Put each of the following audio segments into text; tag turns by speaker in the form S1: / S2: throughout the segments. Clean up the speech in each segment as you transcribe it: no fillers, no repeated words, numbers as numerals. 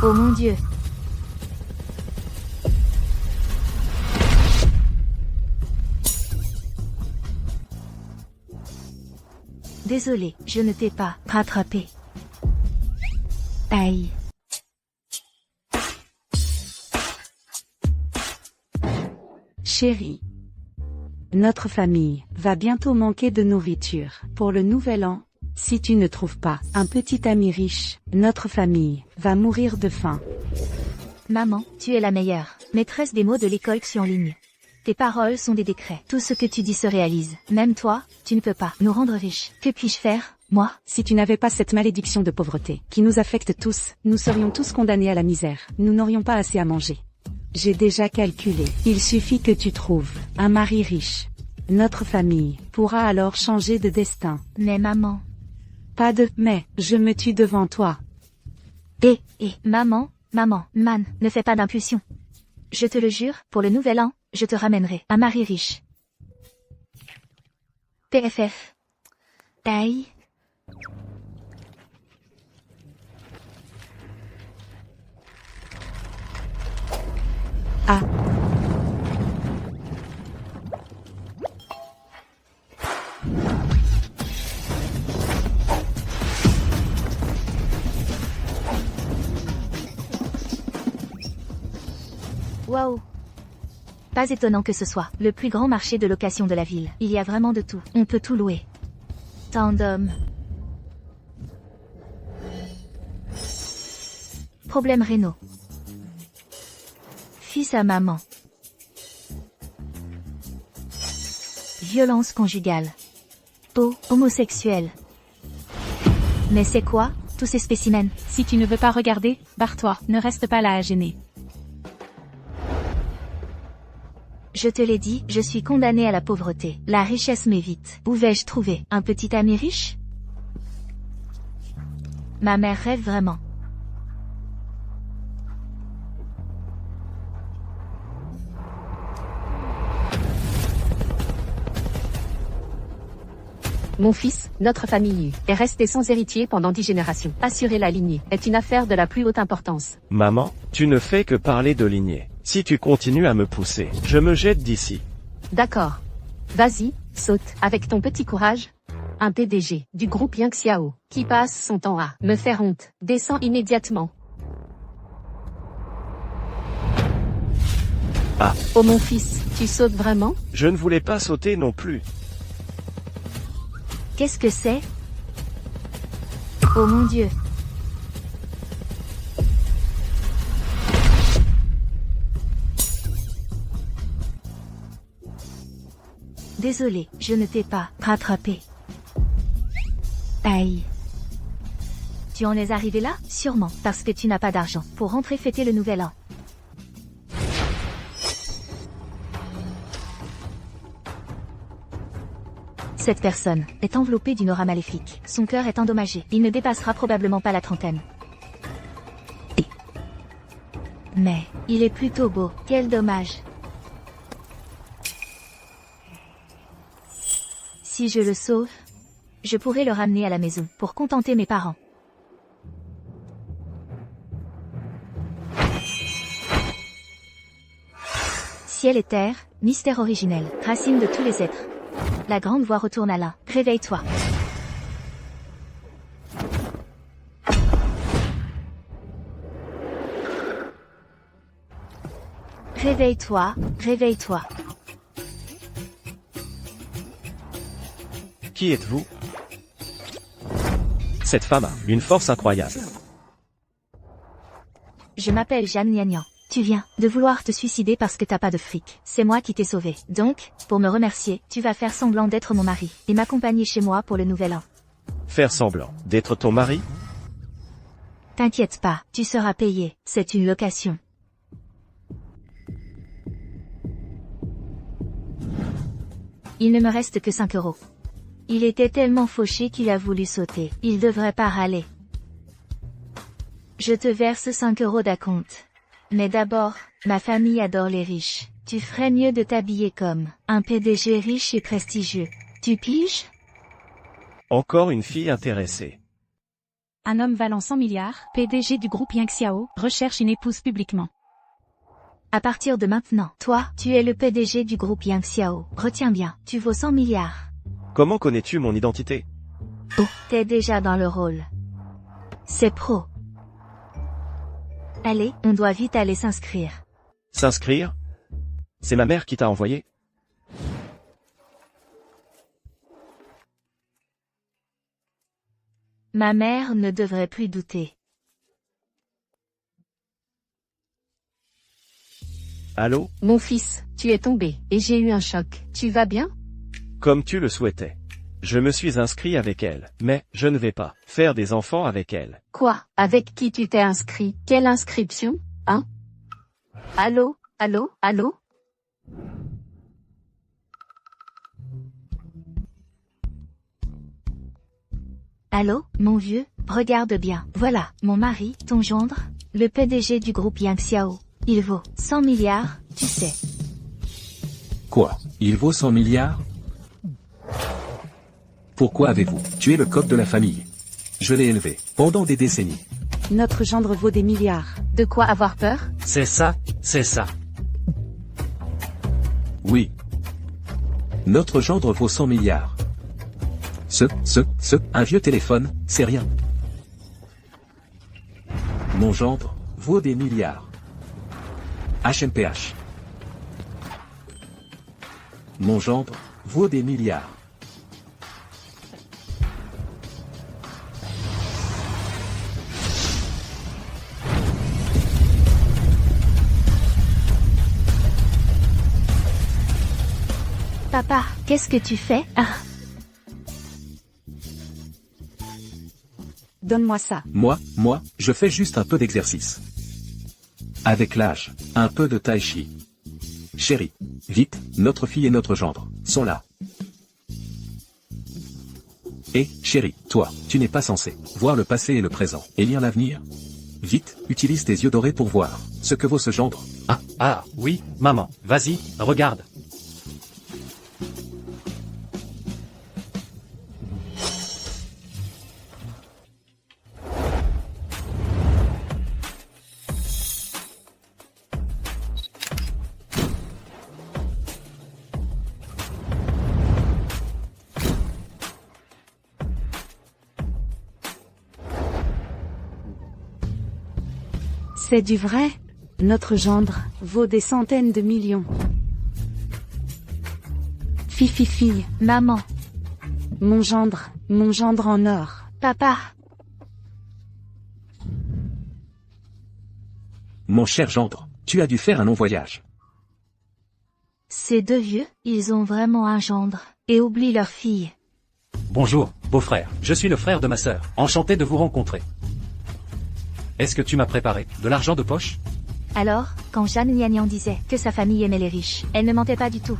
S1: Oh mon Dieu. Désolé, je ne t'ai pas rattrapé. Aïe.
S2: Chérie. Notre famille va bientôt manquer de nourriture. Pour le nouvel an, si tu ne trouves pas un petit ami riche, notre famille va mourir de faim.
S1: Maman, tu es la meilleure. Maîtresse des mots de l'école Xu en ligne. Tes paroles sont des décrets. Tout ce que tu dis se réalise. Même toi, tu ne peux pas nous rendre riches. Que puis-je faire, moi?
S2: Si tu n'avais pas cette malédiction de pauvreté qui nous affecte tous, nous serions tous condamnés à la misère. Nous n'aurions pas assez à manger. J'ai déjà calculé. Il suffit que tu trouves un mari riche. Notre famille pourra alors changer de destin.
S1: Mais maman.
S2: Pas de « mais », je me tue devant toi.
S1: Maman, man, ne fais pas d'impulsion. Je te le jure, pour le nouvel an, je te ramènerai un mari riche. PFF. Aïe.
S2: Ah.
S1: Waouh. Pas étonnant que ce soit le plus grand marché de location de la ville. Il y a vraiment de tout. On peut tout louer. Tant d'hommes. Problème rénaux. Fils à maman. Violence conjugale. Homosexuel. Mais c'est quoi, tous ces spécimens?
S2: Si tu ne veux pas regarder, barre-toi, ne reste pas là à gêner.
S1: Je te l'ai dit, je suis condamnée à la pauvreté. La richesse m'évite. Où vais-je trouver un petit ami riche? Ma mère rêve vraiment.
S3: Mon fils, notre famille est restée sans héritier pendant 10 générations. Assurer la lignée est une affaire de la plus haute importance.
S4: Maman, tu ne fais que parler de lignée. Si tu continues à me pousser, je me jette d'ici.
S3: D'accord. Vas-y, saute, avec ton petit courage. Un PDG du groupe Yang Xiao, qui passe son temps à me faire honte, descend immédiatement.
S4: Ah.
S3: Oh mon fils, tu sautes vraiment?
S4: Je ne voulais pas sauter non plus.
S1: Qu'est-ce que c'est? Oh mon Dieu. Désolé, je ne t'ai pas rattrapé. Aïe. Tu en es arrivé là? Sûrement, parce que tu n'as pas d'argent pour rentrer fêter le nouvel an. Cette personne est enveloppée d'une aura maléfique. Son cœur est endommagé. Il ne dépassera probablement pas la trentaine. Mais, il est plutôt beau. Quel dommage. Si je le sauve, je pourrai le ramener à la maison pour contenter mes parents. Ciel et terre, mystère originel, racine de tous les êtres. La grande voix retourne à l'un. Réveille-toi. Réveille-toi, réveille-toi.
S4: Qui êtes-vous? Cette femme a une force incroyable.
S1: Je m'appelle Jeanne Niagnan. Tu viens de vouloir te suicider parce que t'as pas de fric. C'est moi qui t'ai sauvé. Donc, pour me remercier, tu vas faire semblant d'être mon mari et m'accompagner chez moi pour le nouvel an.
S4: Faire semblant d'être ton mari?
S1: T'inquiète pas, tu seras payé. C'est une location. Il ne me reste que 5 €. Il était tellement fauché qu'il a voulu sauter. Il devrait pas râler. Je te verse 5 € d'acompte. Mais d'abord, ma famille adore les riches. Tu ferais mieux de t'habiller comme un PDG riche et prestigieux. Tu piges?
S4: Encore une fille intéressée.
S2: Un homme valant 100 milliards, PDG du groupe Yang Xiao, recherche une épouse publiquement.
S1: À partir de maintenant, toi, tu es le PDG du groupe Yang Xiao. Retiens bien, tu vaux 100 milliards.
S4: Comment connais-tu mon identité?
S1: Oh, t'es déjà dans le rôle. C'est pro. Allez, on doit vite aller s'inscrire.
S4: S'inscrire? C'est ma mère qui t'a envoyé?
S1: Ma mère ne devrait plus douter.
S4: Allô?
S3: Mon fils, tu es tombé, et j'ai eu un choc. Tu vas bien?
S4: Comme tu le souhaitais. Je me suis inscrit avec elle, mais je ne vais pas faire des enfants avec elle.
S3: Quoi? Avec qui tu t'es inscrit? Quelle inscription? Hein? Allô? Allô? Allô?
S1: Allô, mon vieux, regarde bien. Voilà, mon mari, ton gendre, le PDG du groupe Yang Xiao. Il vaut 100 milliards, tu sais.
S5: Quoi? Il vaut 100 milliards? Pourquoi avez-vous tué le coq de la famille? Je l'ai élevé pendant des décennies.
S2: Notre gendre vaut des milliards.
S3: De quoi avoir peur?
S6: C'est ça, c'est ça.
S5: Oui. Notre gendre vaut 100 milliards. Un vieux téléphone, c'est rien. Mon gendre vaut des milliards. HMPH. Mon gendre vaut des milliards.
S1: Papa, qu'est-ce que tu fais? Ah,
S2: Donne-moi ça.
S5: Moi, je fais juste un peu d'exercice. Avec l'âge, un peu de tai chi. Chérie, vite, notre fille et notre gendre sont là. Et, chérie, toi, tu n'es pas censé voir le passé et le présent, et lire l'avenir. Vite, utilise tes yeux dorés pour voir ce que vaut ce gendre.
S6: Ah, oui, maman, vas-y, regarde.
S2: C'est du vrai? Notre gendre vaut des centaines de millions. Fille.
S1: maman,
S2: Mon gendre en or.
S1: papa.
S5: Mon cher gendre, tu as dû faire un long voyage.
S1: Ces deux vieux, ils ont vraiment un gendre, et oublient leur fille.
S6: Bonjour, beau-frère, je suis le frère de ma sœur, enchanté de vous rencontrer. Est-ce que tu m'as préparé de l'argent de poche?
S1: Alors, quand Jeanne Niagnan disait que sa famille aimait les riches, elle ne mentait pas du tout.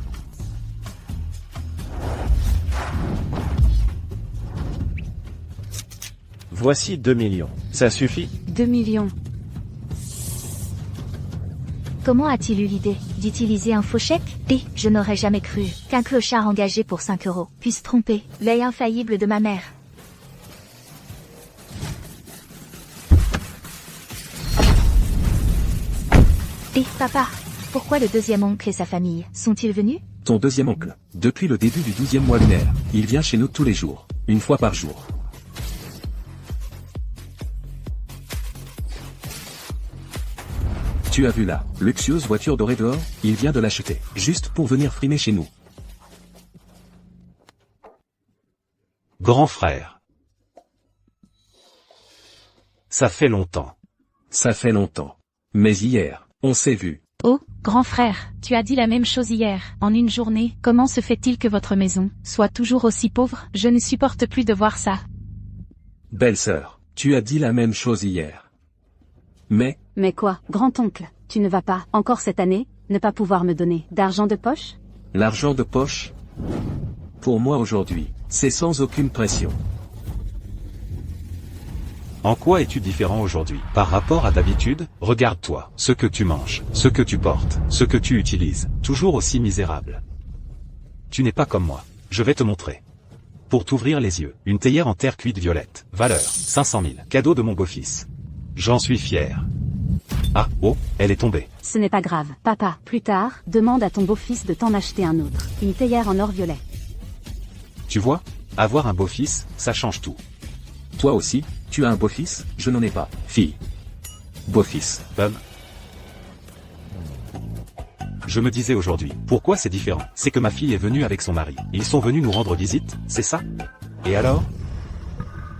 S4: Voici 2 millions. Ça suffit?
S2: 2 millions.
S1: Comment a-t-il eu l'idée d'utiliser un faux chèque? Et je n'aurais jamais cru qu'un clochard engagé pour 5 € puisse tromper l'œil infaillible de ma mère. Et papa, pourquoi le deuxième oncle et sa famille sont-ils venus?
S5: Ton deuxième oncle, depuis le début du 12e mois lunaire, il vient chez nous tous les jours, une fois par jour. Tu as vu la luxueuse voiture dorée dehors? Il vient de l'acheter, juste pour venir frimer chez nous.
S6: Grand frère. Ça fait longtemps.
S5: Ça fait longtemps. Mais hier, on s'est vu.
S2: Oh, grand frère, tu as dit la même chose hier. En une journée, comment se fait-il que votre maison soit toujours aussi pauvre? Je ne supporte plus de voir ça.
S5: Belle-sœur, tu as dit la même chose hier. Mais
S2: quoi, grand-oncle, tu ne vas pas, encore cette année, ne pas pouvoir me donner d'argent de poche?
S5: l'argent de poche? Pour moi aujourd'hui, c'est sans aucune pression.
S7: En quoi es-tu différent aujourd'hui par rapport à d'habitude? Regarde-toi, ce que tu manges, ce que tu portes, ce que tu utilises, toujours aussi misérable. Tu n'es pas comme moi. Je vais te montrer. Pour t'ouvrir les yeux, une théière en terre cuite violette. Valeur, 500 000. Cadeau de mon beau-fils. J'en suis fier. Ah, oh, elle est tombée.
S2: Ce n'est pas grave. Papa, plus tard, demande à ton beau-fils de t'en acheter un autre. Une théière en or violet.
S7: Tu vois, avoir un beau-fils, ça change tout.
S5: Toi aussi, tu as un beau-fils? Je n'en ai pas. Fille. Beau-fils.
S7: Homme. Je me disais aujourd'hui, pourquoi c'est différent? C'est que ma fille est venue avec son mari. Ils sont venus nous rendre visite, c'est ça? Et alors?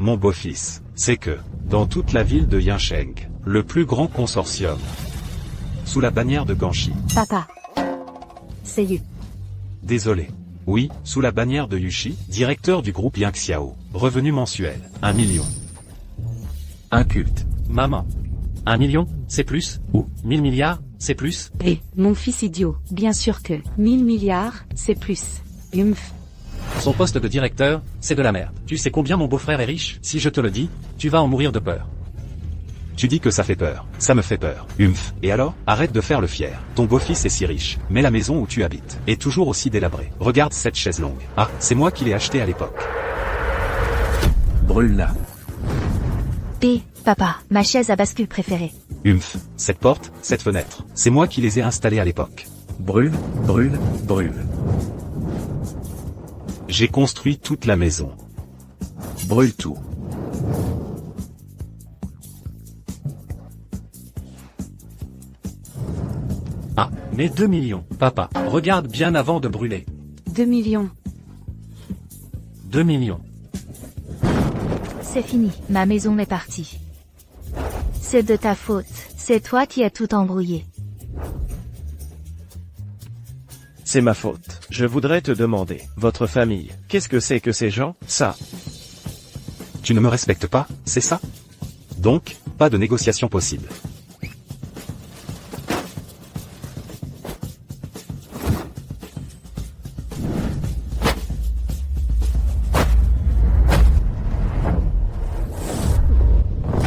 S7: Mon beau-fils, c'est que, dans toute la ville de Yincheng, le plus grand consortium, sous la bannière de Ganshi.
S2: Papa. C'est Yu.
S7: Désolé. Oui, sous la bannière de Yushi, directeur du groupe Yangxiao. Revenu mensuel, 1 million.
S5: Un culte.
S6: Maman. 1 million, c'est plus? Ou 1000 milliards, c'est plus?
S2: Eh, mon fils idiot. Bien sûr que 1000 milliards, c'est plus. Humph.
S6: Son poste de directeur, c'est de la merde. Tu sais combien mon beau-frère est riche? Si je te le dis, tu vas en mourir de peur.
S7: Tu dis que ça fait peur. Ça me fait peur. Humph. Et alors? Arrête de faire le fier. Ton beau-fils est si riche. Mais la maison où tu habites est toujours aussi délabrée. Regarde cette chaise longue. Ah, c'est moi qui l'ai achetée à l'époque.
S5: Brûle-la.
S1: P, papa, ma chaise à bascule préférée.
S7: Humph. Cette porte, cette fenêtre. C'est moi qui les ai installées à l'époque.
S5: Brûle, brûle, brûle.
S7: J'ai construit toute la maison.
S5: Brûle tout.
S6: Ah, mais 2 millions. Papa, regarde bien avant de brûler.
S2: 2 millions.
S6: 2 millions.
S1: C'est fini, ma maison est partie. C'est de ta faute, c'est toi qui as tout embrouillé.
S4: C'est ma faute. Je voudrais te demander, votre famille, qu'est-ce que c'est que ces gens, ça?
S7: Tu ne me respectes pas, c'est ça? Donc, pas de négociation possible.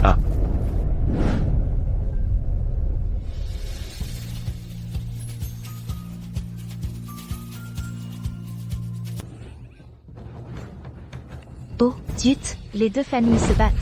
S7: Ah.
S1: Oh, zut, les deux familles se battent.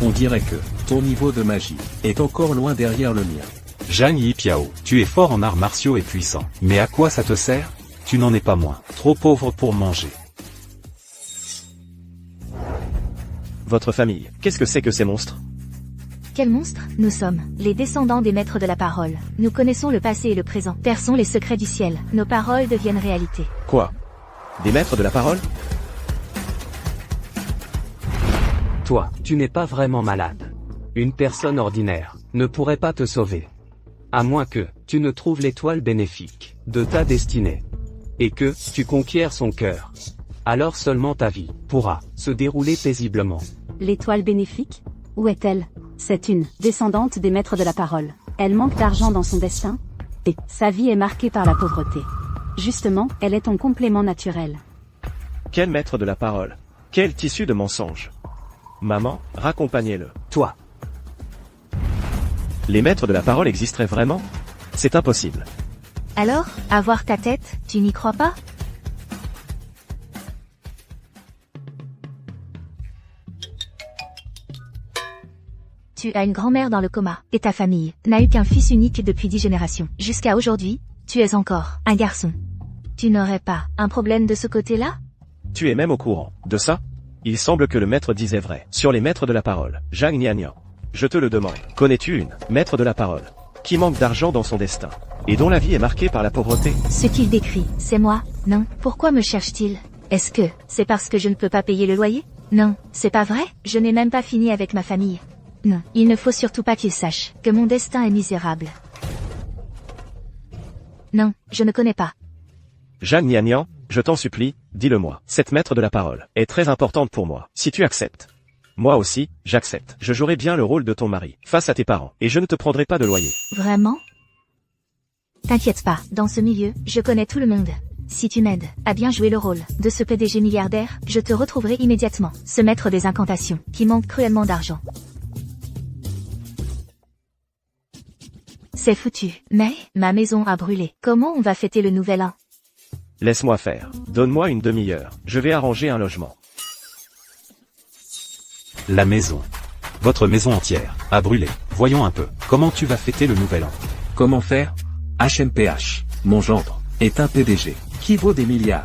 S5: On dirait que ton niveau de magie est encore loin derrière le mien.
S7: Zhang Yipiao, tu es fort en arts martiaux et puissant. Mais à quoi ça te sert? Tu n'en es pas moins. Trop pauvre pour manger.
S4: Votre famille, qu'est-ce que c'est que ces monstres?
S1: Quel monstre? Nous sommes les descendants des maîtres de la parole. Nous connaissons le passé et le présent. Perçons les secrets du ciel. Nos paroles deviennent réalité.
S4: Quoi? Des maîtres de la parole?
S8: Toi, tu n'es pas vraiment malade. Une personne ordinaire ne pourrait pas te sauver. À moins que tu ne trouves l'étoile bénéfique de ta destinée. Et que tu conquières son cœur. Alors seulement ta vie pourra se dérouler paisiblement.
S2: L'étoile bénéfique? Où est-elle? C'est une descendante des maîtres de la parole. Elle manque d'argent dans son destin? Et sa vie est marquée par la pauvreté. Justement, elle est ton complément naturel.
S4: Quel maître de la parole? Quel tissu de mensonge? Maman, raccompagnez-le.
S8: Toi,
S4: Les maîtres de la parole existeraient vraiment? C'est impossible.
S1: Alors, avoir ta tête, tu n'y crois pas? Tu as une grand-mère dans le coma, et ta famille n'a eu qu'un fils unique depuis 10 générations. Jusqu'à aujourd'hui, tu es encore un garçon. Tu n'aurais pas un problème de ce côté-là?
S4: Tu es même au courant de ça? Il semble que le maître disait vrai. Sur les maîtres de la parole, Zhang Nianyan. Je te le demande. Connais-tu une maître de la parole qui manque d'argent dans son destin et dont la vie est marquée par la pauvreté?
S1: Ce qu'il décrit, c'est moi, non? Pourquoi me cherche-t-il? Est-ce que c'est parce que je ne peux pas payer le loyer? Non, c'est pas vrai, je n'ai même pas fini avec ma famille. Non, il ne faut surtout pas qu'il sache que mon destin est misérable. Non, je ne connais pas.
S4: Zhang Nianyan, je t'en supplie, dis-le-moi. Cette maître de la parole est très importante pour moi. Si tu acceptes. Moi aussi, j'accepte. Je jouerai bien le rôle de ton mari, face à tes parents, et je ne te prendrai pas de loyer.
S1: Vraiment? T'inquiète pas, dans ce milieu, je connais tout le monde. Si tu m'aides à bien jouer le rôle de ce PDG milliardaire, je te retrouverai immédiatement, ce maître des incantations, qui manque cruellement d'argent. C'est foutu. Mais, ma maison a brûlé. Comment on va fêter le nouvel an?
S4: Laisse-moi faire. Donne-moi une demi-heure. Je vais arranger un logement.
S7: La maison. Votre maison entière a brûlé. Voyons un peu. Comment tu vas fêter le nouvel an?
S5: Comment faire? HMPH, mon gendre, est un PDG, qui vaut des milliards.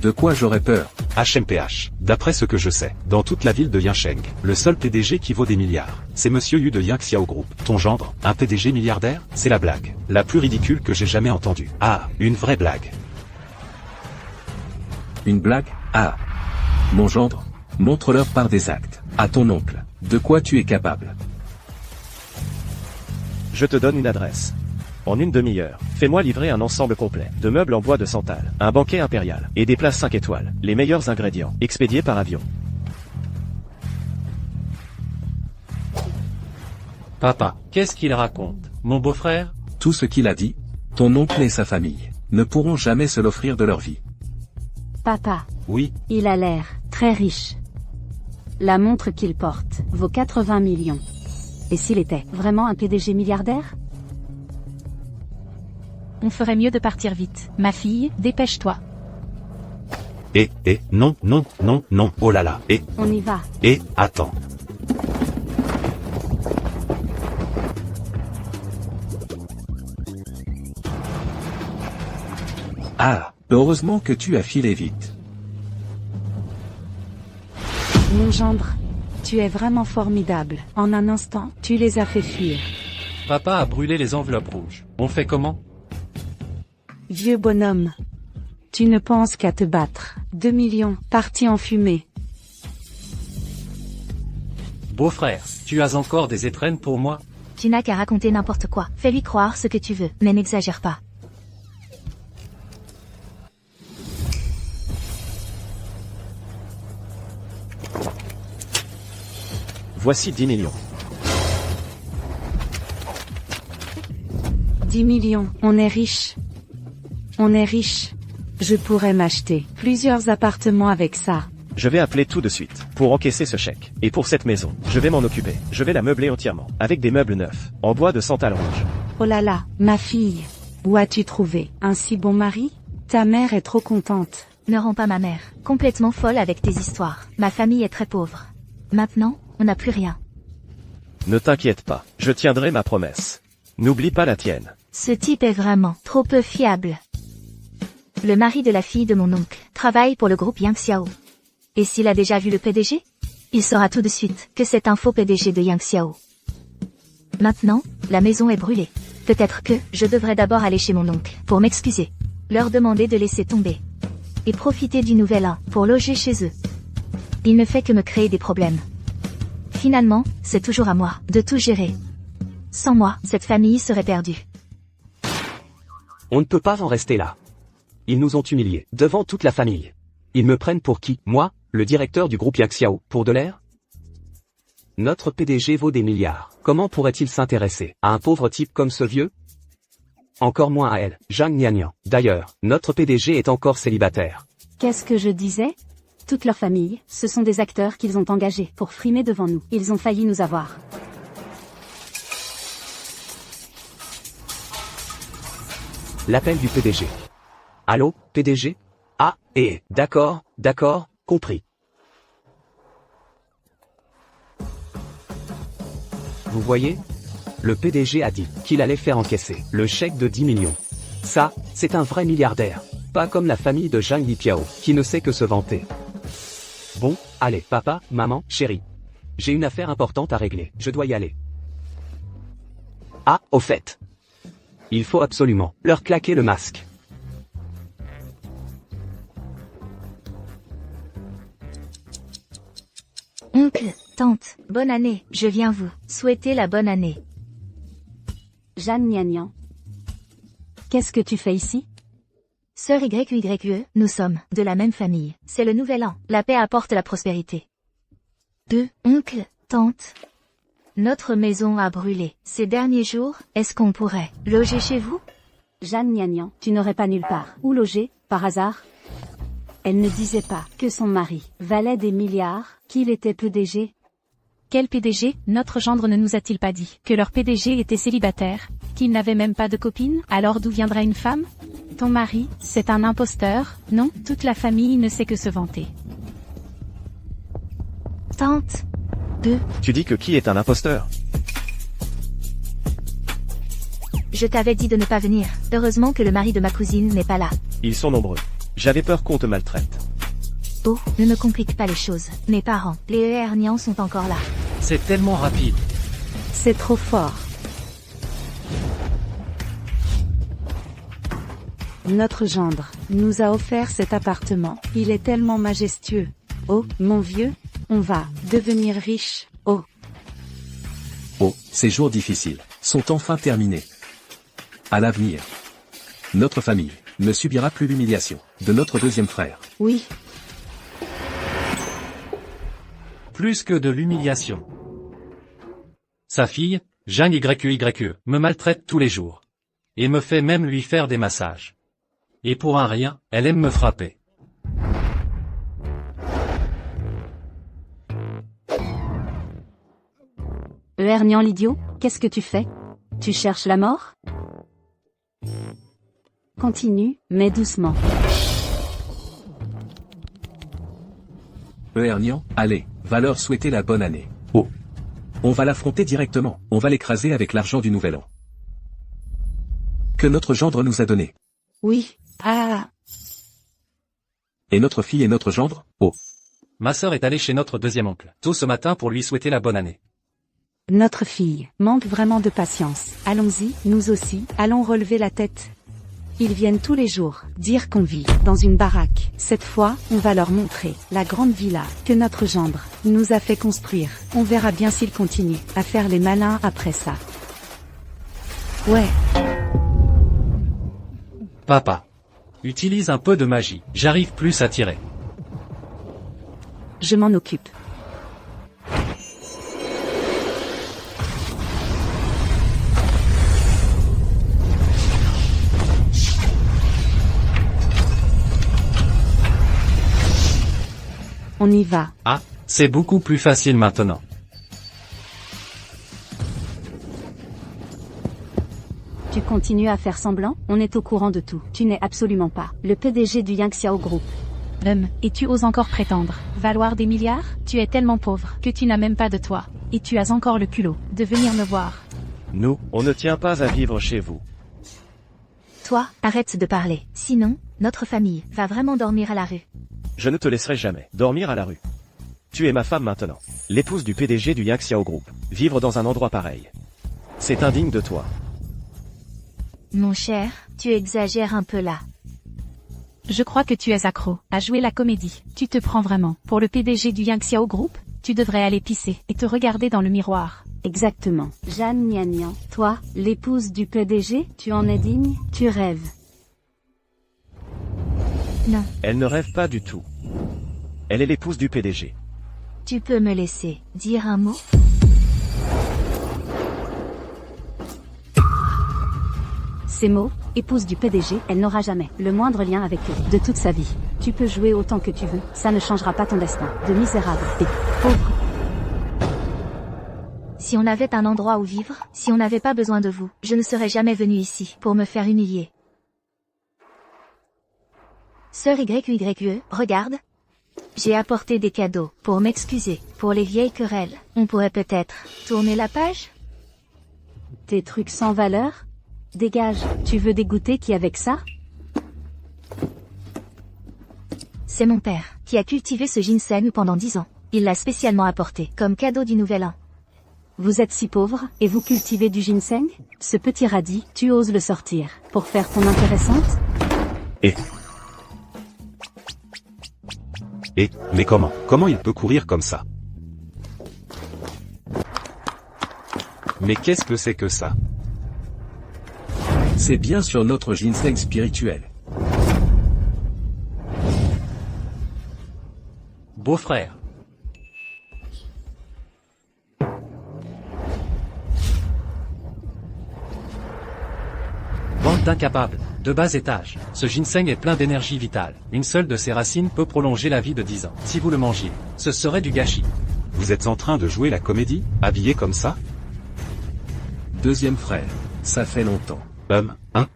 S5: De quoi j'aurais peur?
S7: HMPH. D'après ce que je sais, dans toute la ville de Yincheng, le seul PDG qui vaut des milliards, c'est Monsieur Yu de Yingxiao Group. Ton gendre, un PDG milliardaire? C'est la blague la plus ridicule que j'ai jamais entendue. Ah, une vraie blague.
S5: Une blague? Ah. Mon gendre, montre-leur par des actes, à ton oncle, de quoi tu es capable.
S4: Je te donne une adresse. En une demi-heure, fais-moi livrer un ensemble complet de meubles en bois de santal, un banquet impérial, et des plats 5 étoiles, les meilleurs ingrédients, expédiés par avion.
S6: Papa, qu'est-ce qu'il raconte? Mon beau-frère?
S5: Tout ce qu'il a dit, ton oncle et sa famille, ne pourront jamais se l'offrir de leur vie.
S2: Papa,
S7: Oui,
S2: il a l'air très riche. La montre qu'il porte vaut 80 millions. Et s'il était vraiment un PDG milliardaire?
S1: On ferait mieux de partir vite. Ma fille, dépêche-toi.
S7: non, non, non, non, oh là là,
S2: On y va.
S7: attends.
S5: Ah, heureusement que tu as filé vite.
S2: Mon gendre, tu es vraiment formidable. En un instant, tu les as fait fuir.
S6: Papa a brûlé les enveloppes rouges. On fait comment?
S2: Vieux bonhomme. Tu ne penses qu'à te battre. 2 millions, partis en fumée.
S6: Beau-frère, tu as encore des étrennes pour moi?
S1: Tu n'as qu'à raconter n'importe quoi. Fais-lui croire ce que tu veux, mais n'exagère pas.
S4: Voici 10 millions.
S2: 10 millions, on est riche. On est riche. Je pourrais m'acheter plusieurs appartements avec ça.
S4: Je vais appeler tout de suite, pour encaisser ce chèque. Et pour cette maison, je vais m'en occuper. Je vais la meubler entièrement, avec des meubles neufs, en bois de santal rouge.
S2: Oh là là, ma fille. Où as-tu trouvé un si bon mari? Ta mère est trop contente.
S1: Ne rends pas ma mère complètement folle avec tes histoires. Ma famille est très pauvre. Maintenant, on n'a plus rien.
S4: Ne t'inquiète pas, je tiendrai ma promesse. N'oublie pas la tienne.
S1: Ce type est vraiment trop peu fiable. Le mari de la fille de mon oncle travaille pour le groupe Yingxiao. Et s'il a déjà vu le PDG? Il saura tout de suite que c'est un faux PDG de Yingxiao. Maintenant, la maison est brûlée. Peut-être que je devrais d'abord aller chez mon oncle pour m'excuser. Leur demander de laisser tomber. Et profiter du nouvel an pour loger chez eux. Il ne fait que me créer des problèmes. Finalement, c'est toujours à moi de tout gérer. Sans moi, cette famille serait perdue.
S8: On ne peut pas en rester là. Ils nous ont humiliés, devant toute la famille. Ils me prennent pour qui? Moi, le directeur du groupe Yingxiao, pour de l'air? Notre PDG vaut des milliards. Comment pourrait-il s'intéresser à un pauvre type comme ce vieux? Encore moins à elle, Zhang Niannian. D'ailleurs, notre PDG est encore célibataire.
S2: Qu'est-ce que je disais? Toute leur famille, ce sont des acteurs qu'ils ont engagés pour frimer devant nous. Ils ont failli nous avoir.
S8: L'appel du PDG. Allô, PDG? Ah, d'accord, compris. Vous voyez? Le PDG a dit qu'il allait faire encaisser le chèque de 10 millions. Ça, c'est un vrai milliardaire. Pas comme la famille de Zhang Yipiao, qui ne sait que se vanter. Bon, allez, papa, maman, chérie. J'ai une affaire importante à régler, je dois y aller. Ah, au fait. Il faut absolument leur claquer le masque.
S1: Oncle, tante, bonne année. Je viens vous souhaiter la bonne année.
S2: Zhang Niannian. Qu'est-ce que tu fais ici?
S1: Sœur YYE, nous sommes de la même famille. C'est le nouvel an. La paix apporte la prospérité. 2. Oncle, tante. Notre maison a brûlé ces derniers jours. Est-ce qu'on pourrait loger chez vous?
S2: Jeanne Niagnan, tu n'aurais pas nulle part où loger, par hasard? Elle ne disait pas que son mari valait des milliards, qu'il était PDG.
S9: Quel PDG? Notre gendre ne nous a-t-il pas dit que leur PDG était célibataire, qu'il n'avait même pas de copine? Alors d'où viendrait une femme? Ton mari, c'est un imposteur, non? Toute la famille ne sait que se vanter.
S1: Tante. 2.
S4: Tu dis que qui est un imposteur?
S1: Je t'avais dit de ne pas venir. Heureusement que le mari de ma cousine n'est pas là.
S4: Ils sont nombreux. J'avais peur qu'on te maltraite.
S1: Oh, ne me complique pas les choses. Mes parents, les Hernians sont encore là.
S6: C'est tellement rapide.
S2: C'est trop fort. Notre gendre nous a offert cet appartement. Il est tellement majestueux. Oh, mon vieux, on va devenir riche. Oh.
S5: Oh, ces jours difficiles sont enfin terminés. À l'avenir, notre famille ne subira plus l'humiliation de notre deuxième frère.
S2: Oui.
S6: Plus que de l'humiliation. Sa fille, Jeanne YQYE, me maltraite tous les jours. Et me fait même lui faire des massages. Et pour un rien, elle aime me frapper.
S2: Hernian l'idiot, qu'est-ce que tu fais? Tu cherches la mort? Continue, mais doucement.
S5: Hernian, allez, va leur souhaiter la bonne année. Oh. On va l'affronter directement, on va l'écraser avec l'argent du nouvel an. Que notre gendre nous a donné.
S2: Oui. Ah.
S5: Et notre fille et notre gendre? Oh.
S6: Ma sœur est allée chez notre deuxième oncle, tôt ce matin pour lui souhaiter la bonne année.
S2: Notre fille manque vraiment de patience. Allons-y, nous aussi, allons relever la tête. Ils viennent tous les jours dire qu'on vit dans une baraque. Cette fois, on va leur montrer la grande villa que notre gendre nous a fait construire. On verra bien s'ils continuent à faire les malins après ça. Ouais.
S6: Papa. Utilise un peu de magie, j'arrive plus à tirer.
S2: Je m'en occupe. On y va.
S6: Ah, c'est beaucoup plus facile maintenant.
S2: Tu continues à faire semblant? On est au courant de tout. Tu n'es absolument pas le PDG du Yangxiao Group.
S9: Et tu oses encore prétendre valoir des milliards? Tu es tellement pauvre que tu n'as même pas de toit. Et tu as encore le culot de venir me voir.
S4: Nous, on ne tient pas à vivre chez vous.
S1: Toi, arrête de parler. Sinon, notre famille va vraiment dormir à la rue.
S4: Je ne te laisserai jamais dormir à la rue. Tu es ma femme maintenant. L'épouse du PDG du Yangxiao Group. Vivre dans un endroit pareil. C'est indigne de toi.
S1: Mon cher, tu exagères un peu là.
S9: Je crois que tu es accro à jouer la comédie. Tu te prends vraiment pour le PDG du Yangxiao Group? Tu devrais aller pisser et te regarder dans le miroir.
S2: Exactement. Jeanne Niagnan, toi, l'épouse du PDG, tu en es digne? Tu rêves.
S1: Non,
S4: Elle ne rêve pas du tout. Elle est l'épouse du PDG.
S1: tu peux me laisser dire un mot?
S2: Ces mots, épouse du PDG, elle n'aura jamais le moindre lien avec eux, de toute sa vie. Tu peux jouer autant que tu veux, ça ne changera pas ton destin, de misérable et pauvre.
S1: Si on avait un endroit où vivre, si on n'avait pas besoin de vous, je ne serais jamais venu ici pour me faire humilier. Sœur YQYE, regarde. J'ai apporté des cadeaux pour m'excuser pour les vieilles querelles. On pourrait peut-être tourner la page?
S2: Tes trucs sans valeur? Dégage, tu veux dégoûter qui avec ça?
S1: C'est mon père qui a cultivé ce ginseng pendant 10 ans. Il l'a spécialement apporté comme cadeau du nouvel an.
S2: Vous êtes si pauvre, et vous cultivez du ginseng? Ce petit radis, tu oses le sortir, pour faire ton intéressante?
S7: Mais comment il peut courir comme ça? Mais qu'est-ce que c'est que ça?
S5: C'est bien sûr notre ginseng spirituel.
S6: Beau-frère. d'incapable, de bas étage. Ce ginseng est plein d'énergie vitale. Une seule de ses racines peut prolonger la vie de 10 ans. Si vous le mangiez, ce serait du gâchis.
S7: Vous êtes en train de jouer la comédie, habillé comme ça?
S5: Deuxième frère. Ça fait longtemps.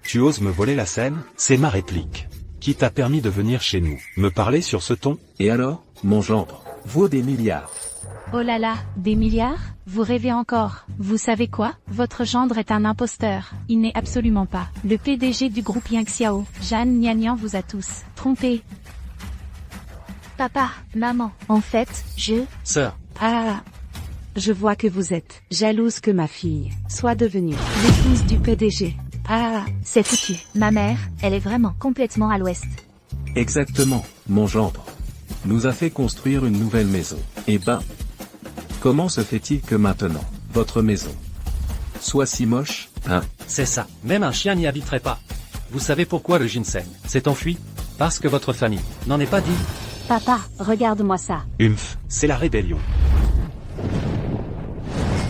S7: Tu oses me voler la scène? C'est ma réplique. Qui t'a permis de venir chez nous? Me parler sur ce ton?
S5: Et alors, mon gendre vaut des milliards.
S9: Oh là là, des milliards? Vous rêvez encore. Vous savez quoi? Votre gendre est un imposteur. Il n'est absolument pas. Le PDG du groupe Yang Xiao, Jeanne Nianian vous a tous trompés.
S1: Papa, maman, en fait,
S6: Sœur.
S2: Ah, je vois que vous êtes jalouse que ma fille soit devenue l'épouse du PDG. Ah,
S1: c'est foutu. Ma mère, elle est vraiment complètement à l'ouest.
S5: Exactement, mon gendre. Nous a fait construire une nouvelle maison. Eh ben, comment se fait-il que maintenant, votre maison soit si moche, hein?
S6: C'est ça. Même un chien n'y habiterait pas. Vous savez pourquoi le ginseng s'est enfui? Parce que votre famille n'en est pas digne.
S9: Papa, regarde-moi ça.
S7: C'est la rébellion.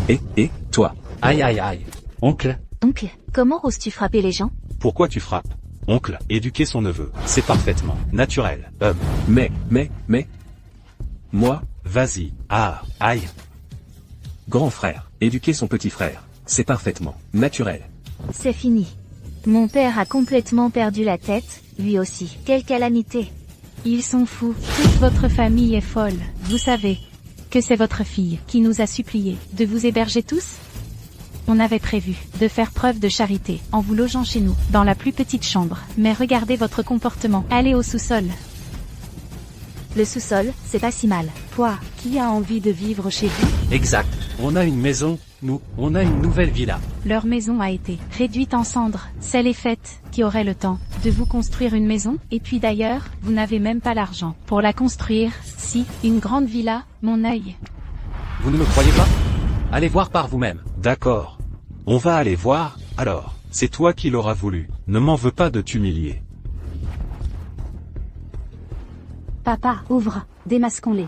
S5: Et, toi?
S6: Aïe aïe aïe. Oncle.
S1: Oncle, comment oses-tu frapper les gens?
S7: Pourquoi tu frappes? Oncle, éduquer son neveu, c'est parfaitement naturel.
S5: Mais, moi,
S7: Vas-y. Ah, aïe.
S5: grand frère, éduquer son petit frère, c'est parfaitement naturel.
S1: C'est fini. Mon père a complètement perdu la tête, lui aussi. Quelle calamité.
S9: Ils sont fous. Toute votre famille est folle. Vous savez que c'est votre fille qui nous a supplié de vous héberger tous? On avait prévu de faire preuve de charité en vous logeant chez nous, dans la plus petite chambre. Mais regardez votre comportement. Allez au sous-sol.
S1: Le sous-sol, c'est pas si mal.
S2: toi, qui a envie de vivre chez vous?
S6: Exact. On a une maison, on a une nouvelle villa.
S9: Leur maison a été réduite en cendres. C'est les fêtes qui auraient le temps de vous construire une maison. Et puis d'ailleurs, vous n'avez même pas l'argent pour la construire. Si, une grande villa, mon œil.
S6: Vous ne me croyez pas? Allez voir par vous-même.
S7: D'accord. On va aller voir, alors. C'est toi qui l'auras voulu. Ne m'en veux pas de t'humilier.
S9: Papa, ouvre, démasquons-les.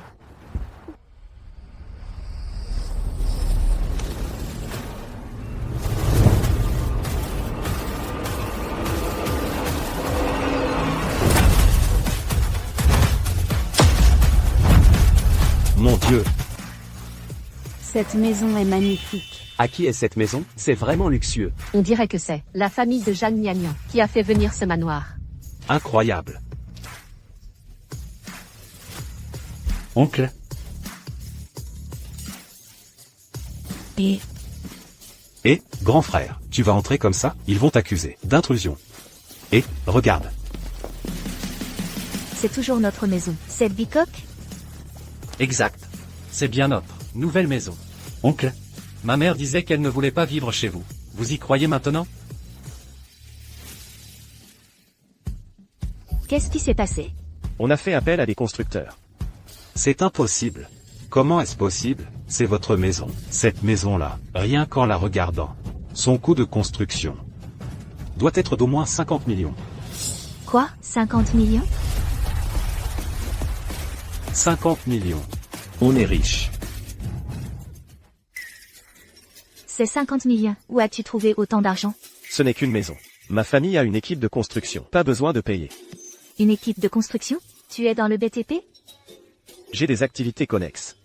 S7: Mon Dieu.
S2: Cette maison est magnifique.
S8: À qui est cette maison? C'est vraiment luxueux.
S3: On dirait que c'est la famille de Jeanne Nianian qui a fait venir ce manoir.
S7: Incroyable.
S6: Oncle.
S2: Et
S7: Et, grand frère, tu vas entrer comme ça? Ils vont t'accuser d'intrusion. Et, regarde.
S1: C'est toujours notre maison. Cette bicoque?
S6: Exact. C'est bien notre nouvelle maison. Oncle. Ma mère disait qu'elle ne voulait pas vivre chez vous. Vous y croyez maintenant?
S1: Qu'est-ce qui s'est passé?
S4: On a fait appel à des constructeurs.
S7: C'est impossible. Comment est-ce possible? C'est votre maison. Cette maison-là, rien qu'en la regardant. Son coût de construction doit être d'au moins 50 millions.
S1: Quoi? 50 millions?
S7: 50 millions.
S5: On est riche.
S1: C'est 50 millions. Où as-tu trouvé autant d'argent?
S4: Ce n'est qu'une maison. Ma famille a une équipe de construction. Pas besoin de payer.
S1: Une équipe de construction? Tu es dans le BTP?
S4: J'ai des activités connexes.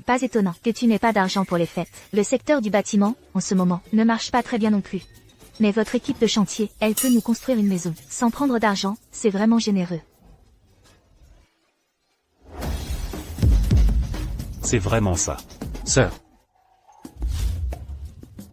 S1: Pas étonnant que tu n'aies pas d'argent pour les fêtes. Le secteur du bâtiment, en ce moment, ne marche pas très bien non plus. Mais votre équipe de chantier, elle peut nous construire une maison. Sans prendre d'argent, c'est vraiment généreux.
S7: C'est vraiment ça.
S6: Sœur.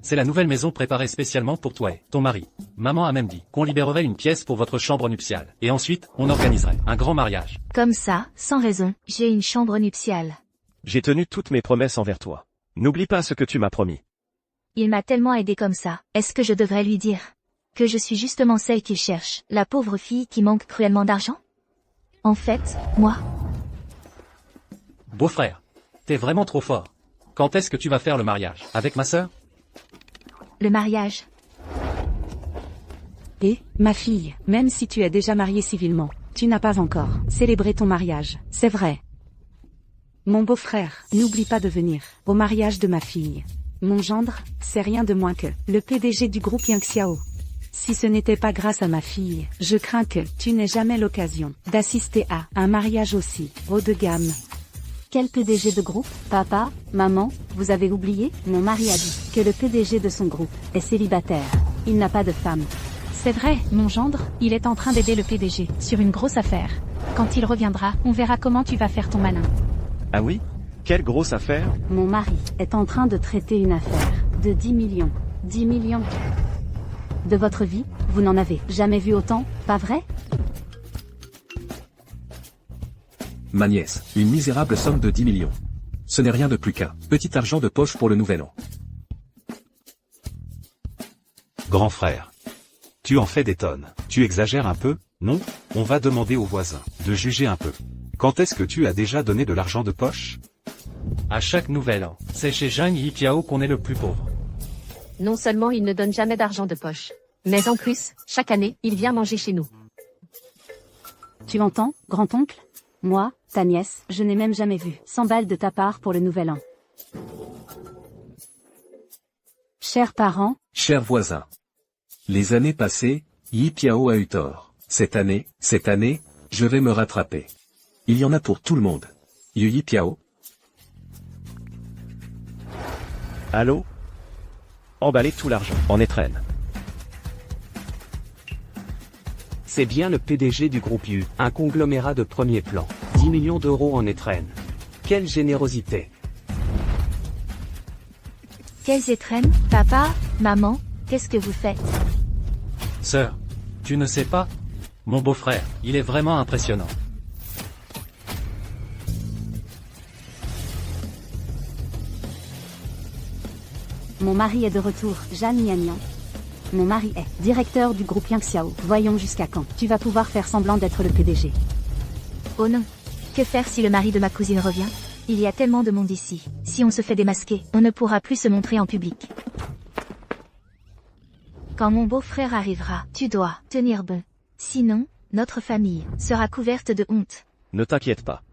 S6: C'est la nouvelle maison préparée spécialement pour toi et ton mari. Maman a même dit qu'on libérerait une pièce pour votre chambre nuptiale. Et ensuite, on organiserait un grand mariage.
S1: Comme ça, sans raison, j'ai une chambre nuptiale.
S4: J'ai tenu toutes mes promesses envers toi. N'oublie pas ce que tu m'as promis.
S1: Il m'a tellement aidé comme ça. Est-ce que je devrais lui dire que je suis justement celle qu'il cherche, la pauvre fille qui manque cruellement d'argent? En fait, moi.
S6: Beau-frère. T'es vraiment trop fort. Quand est-ce que tu vas faire le mariage? Avec ma sœur?
S1: Le mariage.
S2: Et, ma fille, même si tu es déjà mariée civilement, tu n'as pas encore célébré ton mariage, c'est vrai. Mon beau-frère, n'oublie pas de venir au mariage de ma fille. Mon gendre, c'est rien de moins que le PDG du groupe Yang Xiao. Si ce n'était pas grâce à ma fille, je crains que tu n'aies jamais l'occasion d'assister à un mariage aussi haut de gamme.
S10: Quel PDG de groupe? Papa, maman, vous avez oublié? Mon mari a dit que le PDG de son groupe est célibataire. Il n'a pas de femme.
S9: C'est vrai, mon gendre, il est en train d'aider le PDG sur une grosse affaire. Quand il reviendra, on verra comment tu vas faire ton malin.
S4: Ah oui? Quelle grosse affaire?
S10: Mon mari est en train de traiter une affaire de 10 millions. 10 millions. De votre vie, vous n'en avez jamais vu autant, pas vrai?
S5: Ma nièce, une misérable somme de 10 millions. Ce n'est rien de plus qu'un petit argent de poche pour le nouvel an.
S7: Grand frère. Tu en fais des tonnes. Tu exagères un peu, non? On va demander aux voisins de juger un peu. Quand est-ce que tu as déjà donné de l'argent de poche?
S6: À chaque nouvel an, c'est chez Zhang Yipiao qu'on est le plus pauvre.
S3: Non seulement il ne donne jamais d'argent de poche, mais en plus, chaque année, il vient manger chez nous.
S10: Tu entends, grand-oncle? Moi, ta nièce, je n'ai même jamais vu 100 balles de ta part pour le nouvel an. Chers parents,
S5: Chers voisins. Les années passées, Yi Piao a eu tort. Cette année, je vais me rattraper. Il y en a pour tout le monde. Yi Piao,
S4: Allô? Emballez tout l'argent en étrenne.
S8: C'est bien le PDG du groupe U, un conglomérat de premier plan. 10 millions d'euros en étrenne. Quelle générosité.
S1: Quelles étrennes? Papa, maman, qu'est-ce que vous faites?
S6: Sœur, tu ne sais pas? Mon beau-frère, il est vraiment impressionnant.
S10: mon mari est de retour, Jeanne Niagnan. Mon mari est directeur du groupe Yangxiao. Voyons jusqu'à quand tu vas pouvoir faire semblant d'être le PDG.
S1: Oh non. Que faire si le mari de ma cousine revient? Il y a tellement de monde ici. Si on se fait démasquer, on ne pourra plus se montrer en public. Quand mon beau-frère arrivera, tu dois tenir bon. Sinon, notre famille sera couverte de honte.
S4: Ne t'inquiète pas.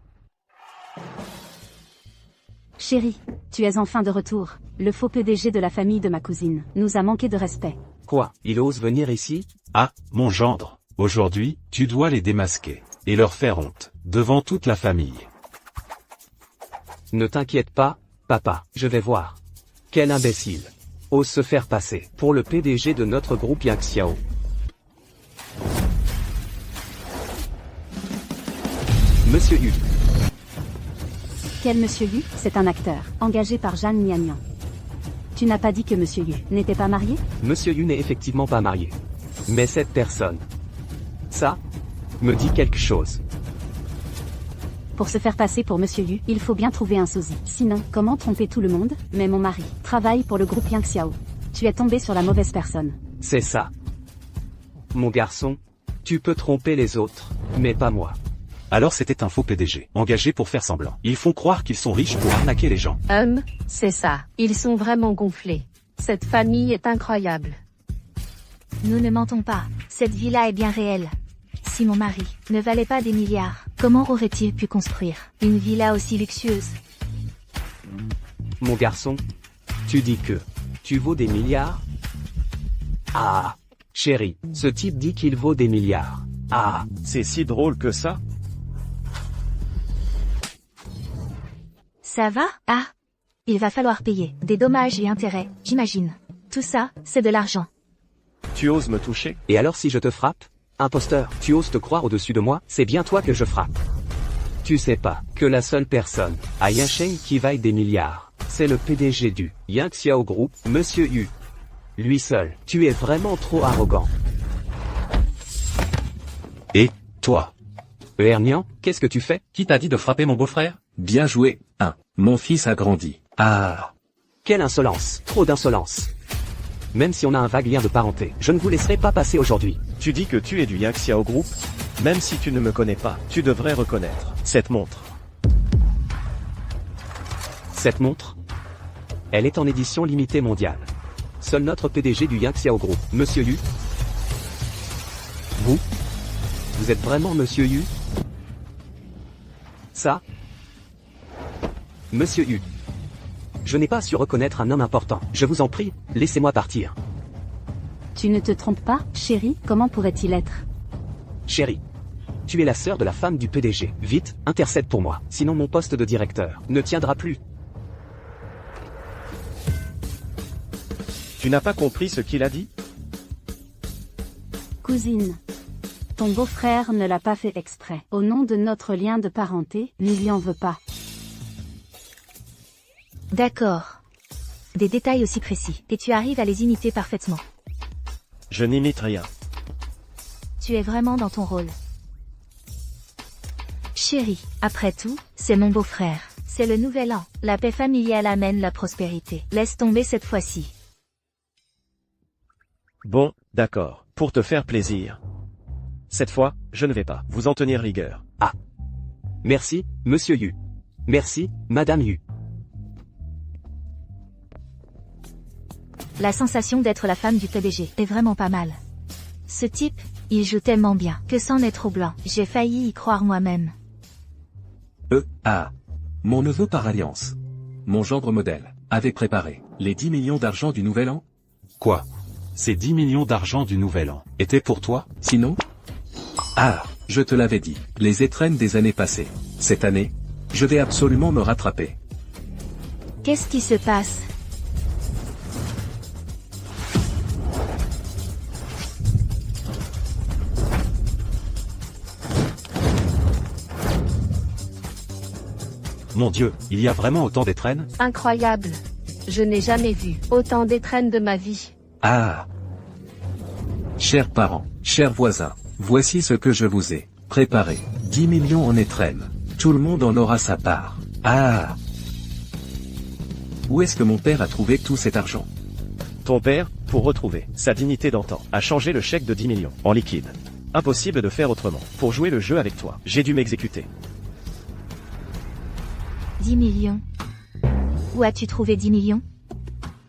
S10: Chérie, tu es enfin de retour. Le faux PDG de la famille de ma cousine nous a manqué de respect.
S8: Quoi, il ose venir ici?
S7: Ah, mon gendre, aujourd'hui, tu dois les démasquer, et leur faire honte, devant toute la famille.
S8: Ne t'inquiète pas, papa, je vais voir. Quel imbécile. Ose se faire passer pour le PDG de notre groupe Yangxiao. Monsieur Yu.
S10: Quel Monsieur Yu? C'est un acteur, engagé par Jeanne Niagnan. Tu n'as pas dit que Monsieur Yu n'était pas marié?
S8: Monsieur Yu n'est effectivement pas marié. Mais cette personne, ça, me dit quelque chose.
S10: Pour se faire passer pour Monsieur Yu, il faut bien trouver un sosie. Sinon, comment tromper tout le monde? Mais mon mari travaille pour le groupe Yangxiao. Tu es tombé sur la mauvaise personne.
S8: C'est ça. Mon garçon, tu peux tromper les autres, mais pas moi.
S7: Alors c'était un faux PDG, engagé pour faire semblant. Ils font croire qu'ils sont riches pour arnaquer les gens.
S3: C'est ça. Ils sont vraiment gonflés. Cette famille est incroyable.
S1: Nous ne mentons pas. Cette villa est bien réelle. Si mon mari ne valait pas des milliards, comment aurait-il pu construire une villa aussi luxueuse?
S8: Mon garçon, tu dis que tu vaux des milliards? Ah, chérie, ce type dit qu'il vaut des milliards. Ah,
S4: C'est si drôle que ça?
S1: Ça va? Ah. Il va falloir payer des dommages et intérêts, j'imagine. Tout ça, c'est de l'argent.
S4: Tu oses me toucher?
S8: et alors si je te frappe? Imposteur, tu oses te croire au-dessus de moi? C'est bien toi que je frappe. Tu sais pas que la seule personne à Yansheng qui vaille des milliards, c'est le PDG du Yangxiao Group, Monsieur Yu. Lui seul, tu es vraiment trop arrogant.
S7: Et, toi?
S8: Ernian, qu'est-ce que tu fais?
S6: Qui t'a dit de frapper mon beau-frère?
S5: Bien joué. Mon fils a grandi. Ah.
S8: Quelle insolence, trop d'insolence. Même si on a un vague lien de parenté, je ne vous laisserai pas passer aujourd'hui.
S4: Tu dis que tu es du Yangxiao Group? Même si tu ne me connais pas, tu devrais reconnaître cette montre.
S8: Cette montre, elle est en édition limitée mondiale. Seul notre PDG du Yangxiao Group, Monsieur Yu. Vous êtes vraiment Monsieur Yu? Ça? Monsieur Yu. Je n'ai pas su reconnaître un homme important. Je vous en prie, laissez-moi partir.
S10: Tu ne te trompes pas, chérie, comment pourrait-il être?
S8: Chérie. Tu es la sœur de la femme du PDG. Vite, intercède pour moi. Sinon mon poste de directeur ne tiendra plus.
S4: Tu n'as pas compris ce qu'il a dit?
S10: Cousine. Ton beau-frère ne l'a pas fait exprès. Au nom de notre lien de parenté, ne lui en veux pas.
S1: D'accord. Des détails aussi précis, et tu arrives à les imiter parfaitement.
S4: Je n'imite rien.
S1: Tu es vraiment dans ton rôle. Chérie, après tout, c'est mon beau-frère. C'est le nouvel an. La paix familiale amène la prospérité. Laisse tomber cette fois-ci.
S4: Bon, d'accord, pour te faire plaisir. Cette fois, je ne vais pas vous en tenir rigueur.
S8: Ah. Merci, monsieur Yu. Merci, madame Yu.
S1: La sensation d'être la femme du PDG est vraiment pas mal. Ce type, il joue tellement bien que c'en est trop blanc. J'ai failli y croire moi-même.
S5: Mon neveu par alliance. Mon gendre modèle avait préparé les 10 millions d'argent du nouvel an.
S7: Quoi? Ces 10 millions d'argent du nouvel an étaient pour toi?
S5: Sinon? Je te l'avais dit, les étrennes des années passées. Cette année, je vais absolument me rattraper.
S1: Qu'est-ce qui se passe?
S7: Mon Dieu, il y a vraiment autant d'étrennes?
S3: Incroyable. Je n'ai jamais vu autant d'étrennes de ma vie.
S5: Chers parents, chers voisins, voici ce que je vous ai préparé. 10 millions en étrennes. Tout le monde en aura sa part. Où est-ce que mon père a trouvé tout cet argent?
S4: Ton père, pour retrouver sa dignité d'antan, a changé le chèque de 10 millions en liquide. Impossible de faire autrement. Pour jouer le jeu avec toi, j'ai dû m'exécuter.
S1: 10 millions. Où as-tu trouvé 10 millions?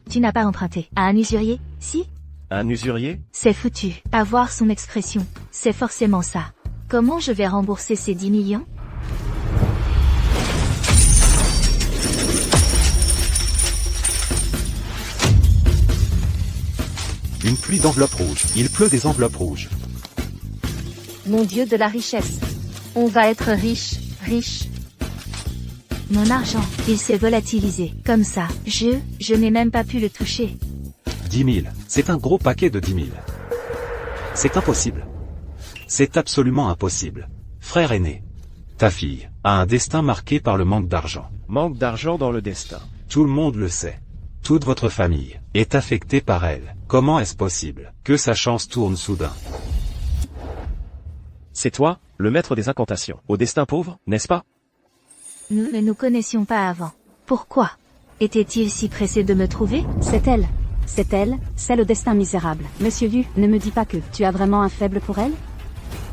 S1: Tu n'as pas emprunté à un usurier, si?
S4: Un usurier?
S1: C'est foutu. Avoir son expression, c'est forcément ça. Comment je vais rembourser ces 10 millions?
S7: Une pluie d'enveloppes rouges. Il pleut des enveloppes rouges.
S3: Mon Dieu de la richesse. On va être riche, riche.
S1: Mon argent, il s'est volatilisé, comme ça. Je n'ai même pas pu le toucher.
S7: 10 000. C'est un gros paquet de 10 000. C'est impossible. C'est absolument impossible. Frère aîné. Ta fille a un destin marqué par le manque d'argent.
S4: Manque d'argent dans le destin.
S7: Tout le monde le sait. Toute votre famille est affectée par elle. Comment est-ce possible que sa chance tourne soudain?
S4: C'est toi, le maître des incantations, au destin pauvre, n'est-ce pas?
S1: Nous ne nous connaissions pas avant. Pourquoi? Était-il si pressé de me trouver?
S10: C'est elle. C'est elle, celle au destin misérable. Monsieur Yu, ne me dis pas que tu as vraiment un faible pour elle?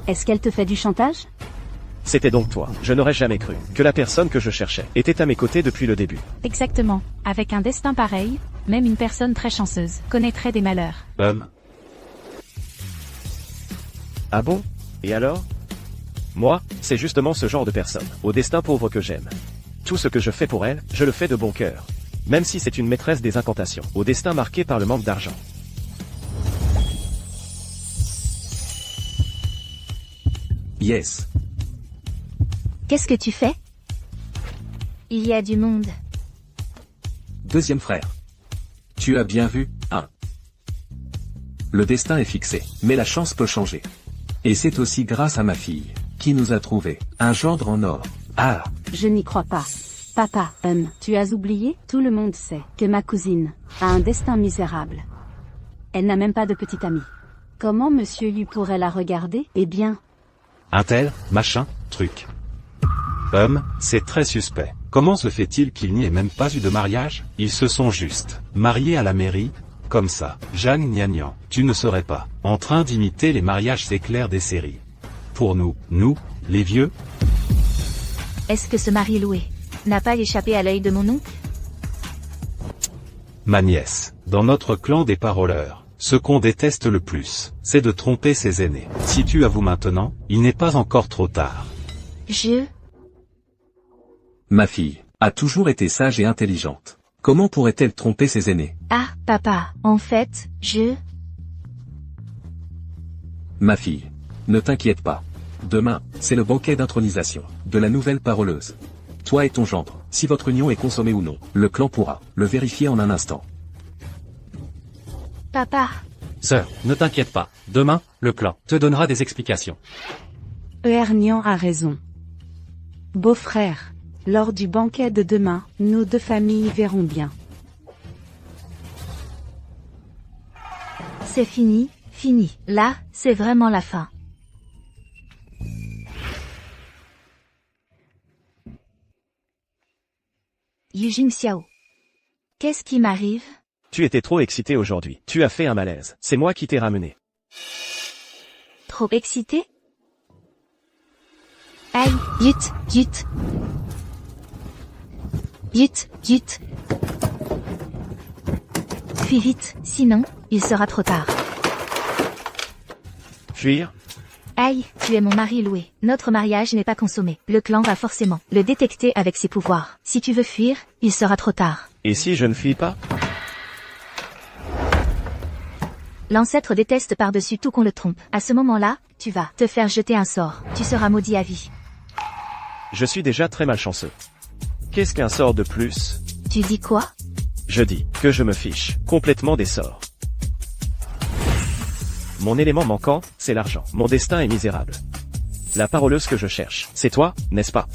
S10: Est-ce qu'elle te fait du chantage?
S4: C'était donc toi. Je n'aurais jamais cru que la personne que je cherchais était à mes côtés depuis le début.
S9: Exactement. Avec un destin pareil, même une personne très chanceuse connaîtrait des malheurs.
S4: Ah bon? Et alors? Moi, c'est justement ce genre de personne, au destin pauvre que j'aime. Tout ce que je fais pour elle, je le fais de bon cœur. Même si c'est une maîtresse des incantations, au destin marqué par le manque d'argent.
S5: Yes.
S1: Qu'est-ce que tu fais? Il y a du monde.
S5: Deuxième frère. Tu as bien vu, Le destin est fixé, mais la chance peut changer. Et c'est aussi grâce à ma fille, qui nous a trouvé un gendre en or.
S10: Je n'y crois pas. Papa, tu as oublié? Tout le monde sait que ma cousine a un destin misérable. Elle n'a même pas de petite amie. Comment monsieur Yu pourrait la regarder? Eh bien...
S7: Un tel, machin, truc. C'est très suspect. Comment se fait-il qu'il n'y ait même pas eu de mariage? Ils se sont juste mariés à la mairie, comme ça. Zhang Nianyan, tu ne serais pas en train d'imiter les mariages éclairs des séries. Pour nous, les vieux?
S1: Est-ce que ce mari loué n'a pas échappé à l'œil de mon oncle?
S7: Ma nièce, dans notre clan des paroleurs, ce qu'on déteste le plus, c'est de tromper ses aînés. Si tu avoues maintenant, il n'est pas encore trop tard.
S5: Ma fille a toujours été sage et intelligente. Comment pourrait-elle tromper ses aînés?
S1: Ah, papa, en fait,
S5: Ma fille. Ne t'inquiète pas. Demain, c'est le banquet d'intronisation de la nouvelle paroleuse. Toi et ton gendre, si votre union est consommée ou non, le clan pourra le vérifier en un instant.
S1: Papa,
S6: Sœur, ne t'inquiète pas. Demain, le clan te donnera des explications.
S2: Ernian a raison. Beau-frère, lors du banquet de demain, nos deux familles verront bien.
S1: c'est fini, fini. Là, c'est vraiment la fin. Yujing Xiao. Qu'est-ce qui m'arrive?
S4: Tu étais trop excité aujourd'hui. Tu as fait un malaise. C'est moi qui t'ai ramené.
S1: Trop excité? Aïe, yut, yut. Yut, yut. Fuis vite, sinon, il sera trop tard.
S4: Fuir?
S1: Aïe, tu es mon mari loué. Notre mariage n'est pas consommé. Le clan va forcément le détecter avec ses pouvoirs. Si tu veux fuir, il sera trop tard.
S4: Et si je ne fuis pas?
S1: L'ancêtre déteste par-dessus tout qu'on le trompe. À ce moment-là, tu vas te faire jeter un sort. Tu seras maudit à vie.
S4: Je suis déjà très malchanceux. Qu'est-ce qu'un sort de plus?
S1: Tu dis quoi?
S4: Je dis que je me fiche complètement des sorts. Mon élément manquant, c'est l'argent. Mon destin est misérable. La paroleuse que je cherche, c'est toi, n'est-ce pas?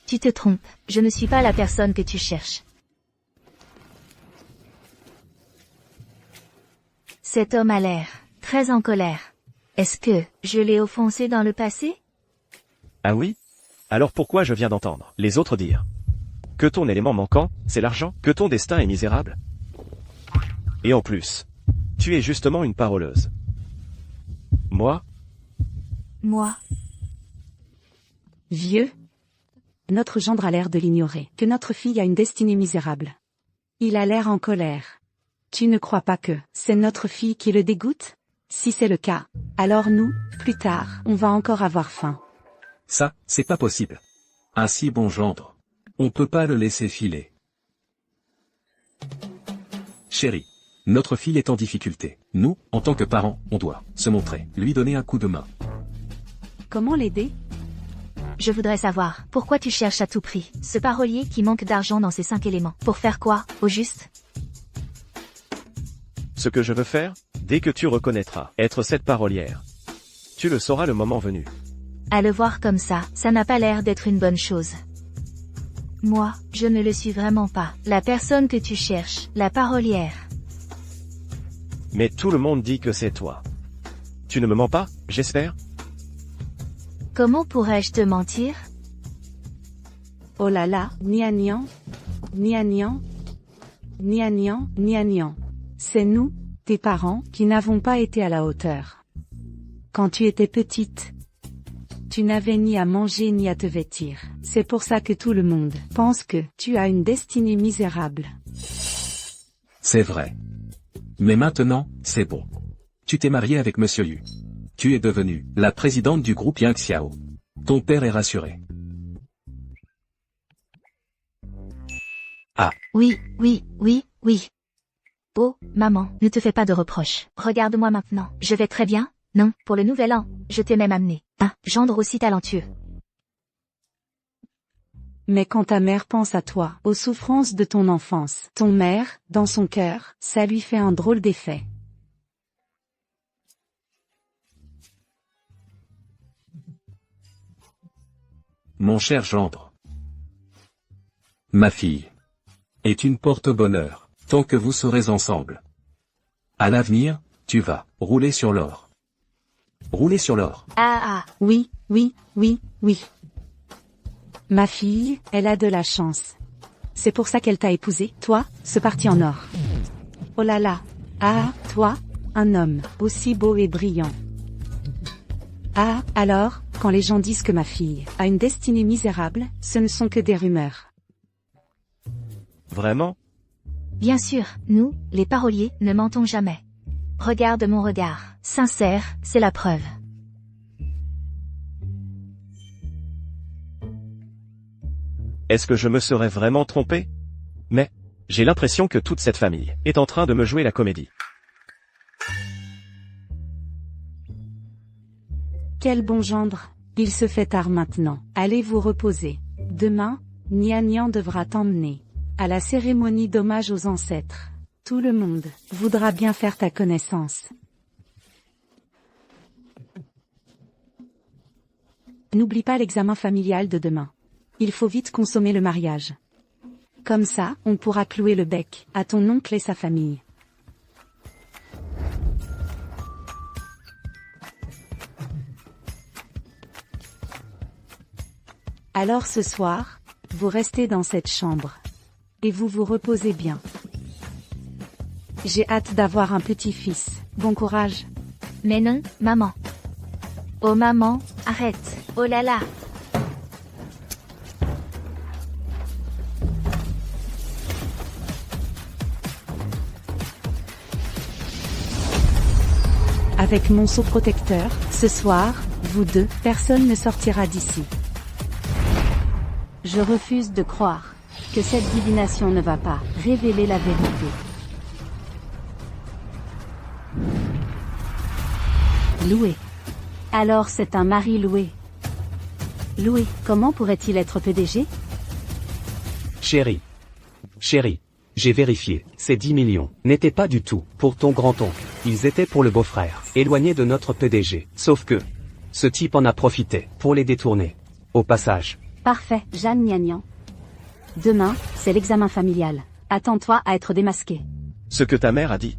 S1: Tu te trompes. Je ne suis pas la personne que tu cherches. Cet homme a l'air très en colère. Est-ce que je l'ai offensé dans le passé?
S4: Ah oui? Alors pourquoi je viens d'entendre les autres dire que ton élément manquant, c'est l'argent, que ton destin est misérable? Et en plus, tu es justement une paroleuse. Moi?
S1: Moi?
S2: Vieux. Notre gendre a l'air de l'ignorer, que notre fille a une destinée misérable. Il a l'air en colère. Tu ne crois pas que c'est notre fille qui le dégoûte? Si c'est le cas, alors nous, plus tard, on va encore avoir faim.
S5: Ça, c'est pas possible. Un si bon gendre. On peut pas le laisser filer. Chérie, notre fille est en difficulté. Nous, en tant que parents, on doit se montrer, lui donner un coup de main.
S2: Comment l'aider?
S1: Je voudrais savoir, pourquoi tu cherches à tout prix ce parolier qui manque d'argent dans ses 5 éléments? Pour faire quoi, au juste?
S4: Ce que je veux faire, dès que tu reconnaîtras être cette parolière, tu le sauras le moment venu.
S1: À le voir comme ça n'a pas l'air d'être une bonne chose. Moi, je ne le suis vraiment pas. La personne que tu cherches, la parolière.
S4: Mais tout le monde dit que c'est toi. Tu ne me mens pas, j'espère?
S1: Comment pourrais-je te mentir?
S2: Oh là là, nianian, nianian, nianian, nianian. C'est nous, tes parents, qui n'avons pas été à la hauteur. Quand tu étais petite, tu n'avais ni à manger ni à te vêtir. C'est pour ça que tout le monde pense que tu as une destinée misérable.
S5: C'est vrai. Mais maintenant, c'est bon. Tu t'es marié avec Monsieur Yu. Tu es devenue la présidente du groupe Yang Xiao. Ton père est rassuré. Ah.
S1: Oui, oui, oui, oui. Oh, maman, ne te fais pas de reproches. Regarde-moi maintenant. Je vais très bien? Non, pour le nouvel an, je t'ai même amené un gendre aussi talentueux.
S2: Mais quand ta mère pense à toi, aux souffrances de ton enfance, ton mère, dans son cœur, ça lui fait un drôle d'effet.
S5: Mon cher gendre. Ma fille est une porte-bonheur, tant que vous serez ensemble. À l'avenir, tu vas rouler sur l'or. Rouler sur l'or.
S1: Ah.
S2: Oui, oui, oui, oui. Ma fille, elle a de la chance. C'est pour ça qu'elle t'a épousé, toi, ce parti en or. Oh là là. Ah, toi, un homme, aussi beau et brillant. Ah, alors, quand les gens disent que ma fille a une destinée misérable, ce ne sont que des rumeurs.
S4: Vraiment?
S1: Bien sûr, nous, les paroliers, ne mentons jamais. Regarde mon regard. Sincère, c'est la preuve.
S4: Est-ce que je me serais vraiment trompé? Mais, j'ai l'impression que toute cette famille est en train de me jouer la comédie.
S2: Quel bon gendre. Il se fait tard maintenant. Allez vous reposer. Demain, Nian devra t'emmener à la cérémonie d'hommage aux ancêtres. Tout le monde voudra bien faire ta connaissance. N'oublie pas l'examen familial de demain. Il faut vite consommer le mariage. Comme ça, on pourra clouer le bec à ton oncle et sa famille. Alors ce soir, vous restez dans cette chambre. Et vous vous reposez bien. J'ai hâte d'avoir un petit-fils. Bon courage.
S1: Mais non, maman. Oh maman, arrête. Oh là là.
S2: Avec mon sceau protecteur, ce soir, vous deux, personne ne sortira d'ici.
S10: Je refuse de croire que cette divination ne va pas révéler la vérité. Loué. Alors c'est un mari loué. Loué, comment pourrait-il être PDG?
S8: Chérie. Chérie. J'ai vérifié, ces 10 millions n'étaient pas du tout pour ton grand-oncle. Ils étaient pour le beau-frère, éloigné de notre PDG. Sauf que, ce type en a profité pour les détourner. Au passage.
S10: Parfait, Jeanne Nian. Demain, c'est l'examen familial. Attends-toi à être démasqué.
S4: Ce que ta mère a dit.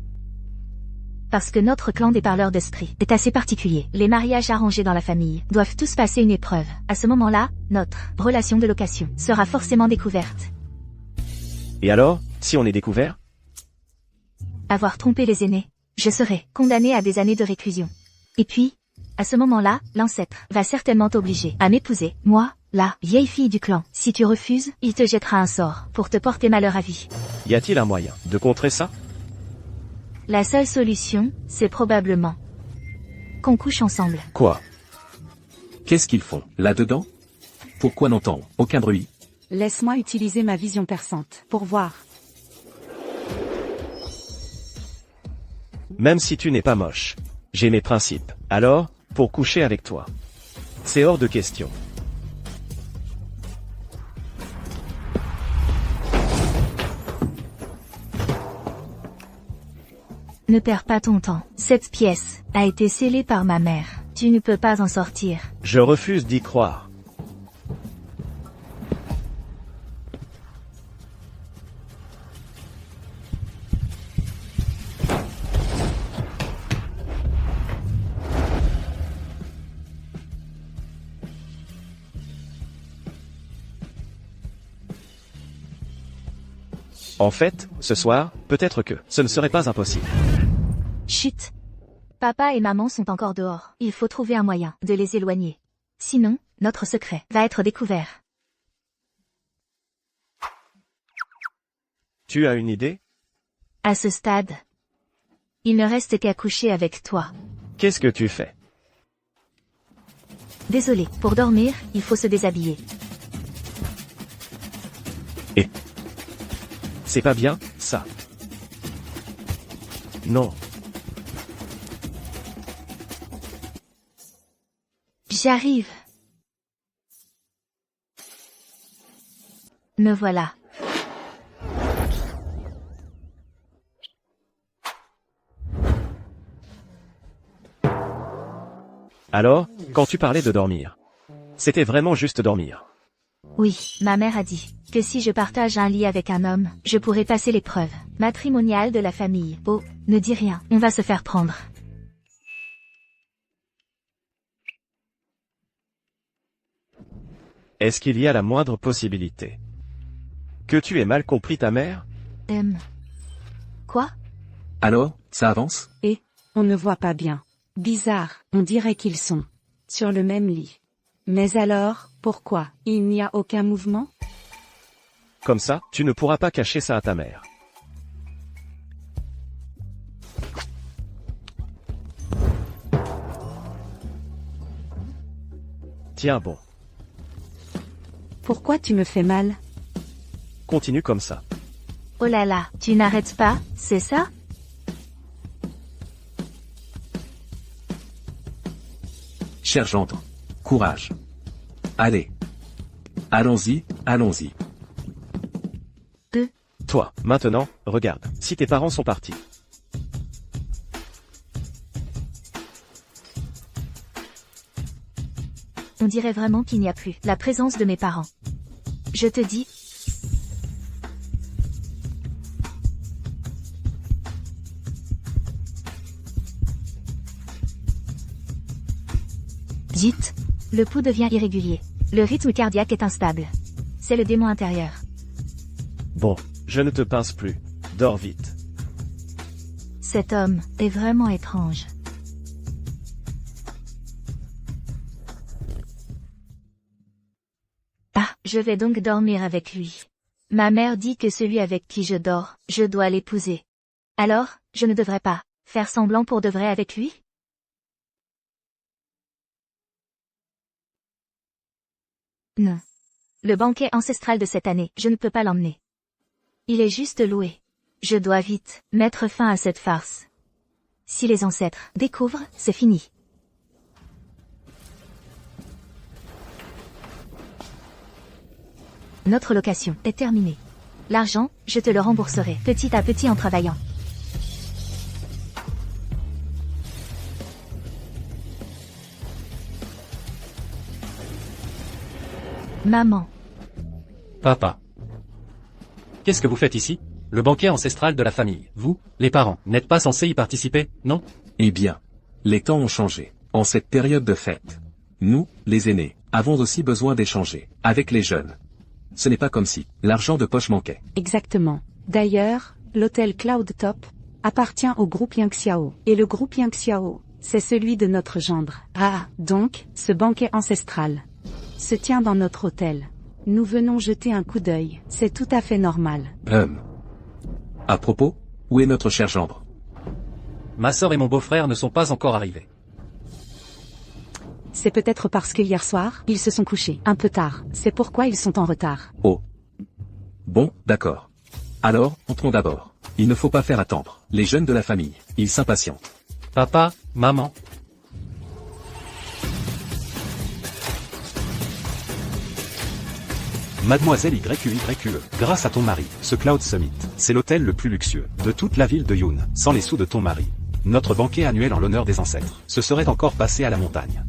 S1: Parce que notre clan des parleurs d'esprit est assez particulier. Les mariages arrangés dans la famille doivent tous passer une épreuve. À ce moment-là, notre relation de location sera forcément découverte.
S4: Et alors, si on est découvert?
S1: Avoir trompé les aînés, je serai condamné à des années de réclusion. Et puis, à ce moment-là, l'ancêtre va certainement t'obliger à m'épouser, moi, la vieille fille du clan. Si tu refuses, il te jettera un sort pour te porter malheur à vie.
S4: Y a-t-il un moyen de contrer ça?
S1: La seule solution, c'est probablement qu'on couche ensemble.
S5: Quoi? Qu'est-ce qu'ils font, là-dedans? Pourquoi n'entend aucun bruit?
S2: Laisse-moi utiliser ma vision perçante pour voir.
S4: Même si tu n'es pas moche. J'ai mes principes. Alors, pour coucher avec toi, c'est hors de question.
S1: Ne perds pas ton temps. Cette pièce a été scellée par ma mère. Tu ne peux pas en sortir.
S4: Je refuse d'y croire. En fait, ce soir, peut-être que ce ne serait pas impossible.
S1: Chut. Papa et maman sont encore dehors. Il faut trouver un moyen de les éloigner. Sinon, notre secret va être découvert.
S4: Tu as une idée?
S1: À ce stade, il ne reste qu'à coucher avec toi.
S4: Qu'est-ce que tu fais?
S1: Désolé, pour dormir, il faut se déshabiller.
S4: Et c'est pas bien, ça. Non.
S1: J'arrive. Me voilà.
S4: Alors, quand tu parlais de dormir, c'était vraiment juste dormir?
S1: Oui, ma mère a dit que si je partage un lit avec un homme, je pourrais passer l'épreuve matrimoniale de la famille. Oh, ne dis rien, on va se faire prendre.
S4: Est-ce qu'il y a la moindre possibilité que tu aies mal compris ta mère?
S1: Quoi?
S5: Alors, ça avance?
S2: Et, on ne voit pas bien. Bizarre, on dirait qu'ils sont sur le même lit. Mais alors, pourquoi il n'y a aucun mouvement?
S4: Comme ça, tu ne pourras pas cacher ça à ta mère. Tiens bon.
S2: Pourquoi tu me fais mal?
S4: Continue comme ça.
S1: Oh là là, tu n'arrêtes pas, c'est ça?
S5: cher gendre. Courage. Allez. Allons-y, allons-y.
S4: Toi, maintenant, regarde, si tes parents sont partis.
S1: On dirait vraiment qu'il n'y a plus la présence de mes parents. Je te dis... Dites, le pouls devient irrégulier. Le rythme cardiaque est instable. C'est le démon intérieur.
S4: Bon, je ne te pince plus. Dors vite.
S1: Cet homme est vraiment étrange. Ah, je vais donc dormir avec lui. Ma mère dit que celui avec qui je dors, je dois l'épouser. Alors, je ne devrais pas faire semblant pour de vrai avec lui? Non. Le banquet ancestral de cette année, je ne peux pas l'emmener. Il est juste loué. Je dois vite mettre fin à cette farce. Si les ancêtres découvrent, c'est fini. Notre location est terminée. L'argent, je te le rembourserai petit à petit en travaillant. Maman.
S6: Papa. Qu'est-ce que vous faites ici? Le banquet ancestral de la famille. Vous, les parents, n'êtes pas censés y participer, non?
S5: Eh bien, les temps ont changé. En cette période de fête, nous, les aînés, avons aussi besoin d'échanger avec les jeunes. Ce n'est pas comme si l'argent de poche manquait.
S2: Exactement. D'ailleurs, l'hôtel Cloud Top appartient au groupe Yangxiao. Et le groupe Yangxiao, c'est celui de notre gendre. Ah, donc, ce banquet ancestral se tient dans notre hôtel. Nous venons jeter un coup d'œil. C'est tout à fait normal.
S5: À propos, où est notre cher gendre?
S6: Ma sœur et mon beau-frère ne sont pas encore arrivés.
S2: C'est peut-être parce que hier soir, ils se sont couchés un peu tard. C'est pourquoi ils sont en retard.
S5: Oh. Bon, d'accord. Alors, entrons d'abord. Il ne faut pas faire attendre les jeunes de la famille. Ils s'impatientent.
S6: Papa, maman.
S7: Mademoiselle YQYQE, grâce à ton mari, ce Cloud Summit, c'est l'hôtel le plus luxueux de toute la ville de Yoon, sans les sous de ton mari. Notre banquet annuel en l'honneur des ancêtres, se serait encore passé à la montagne.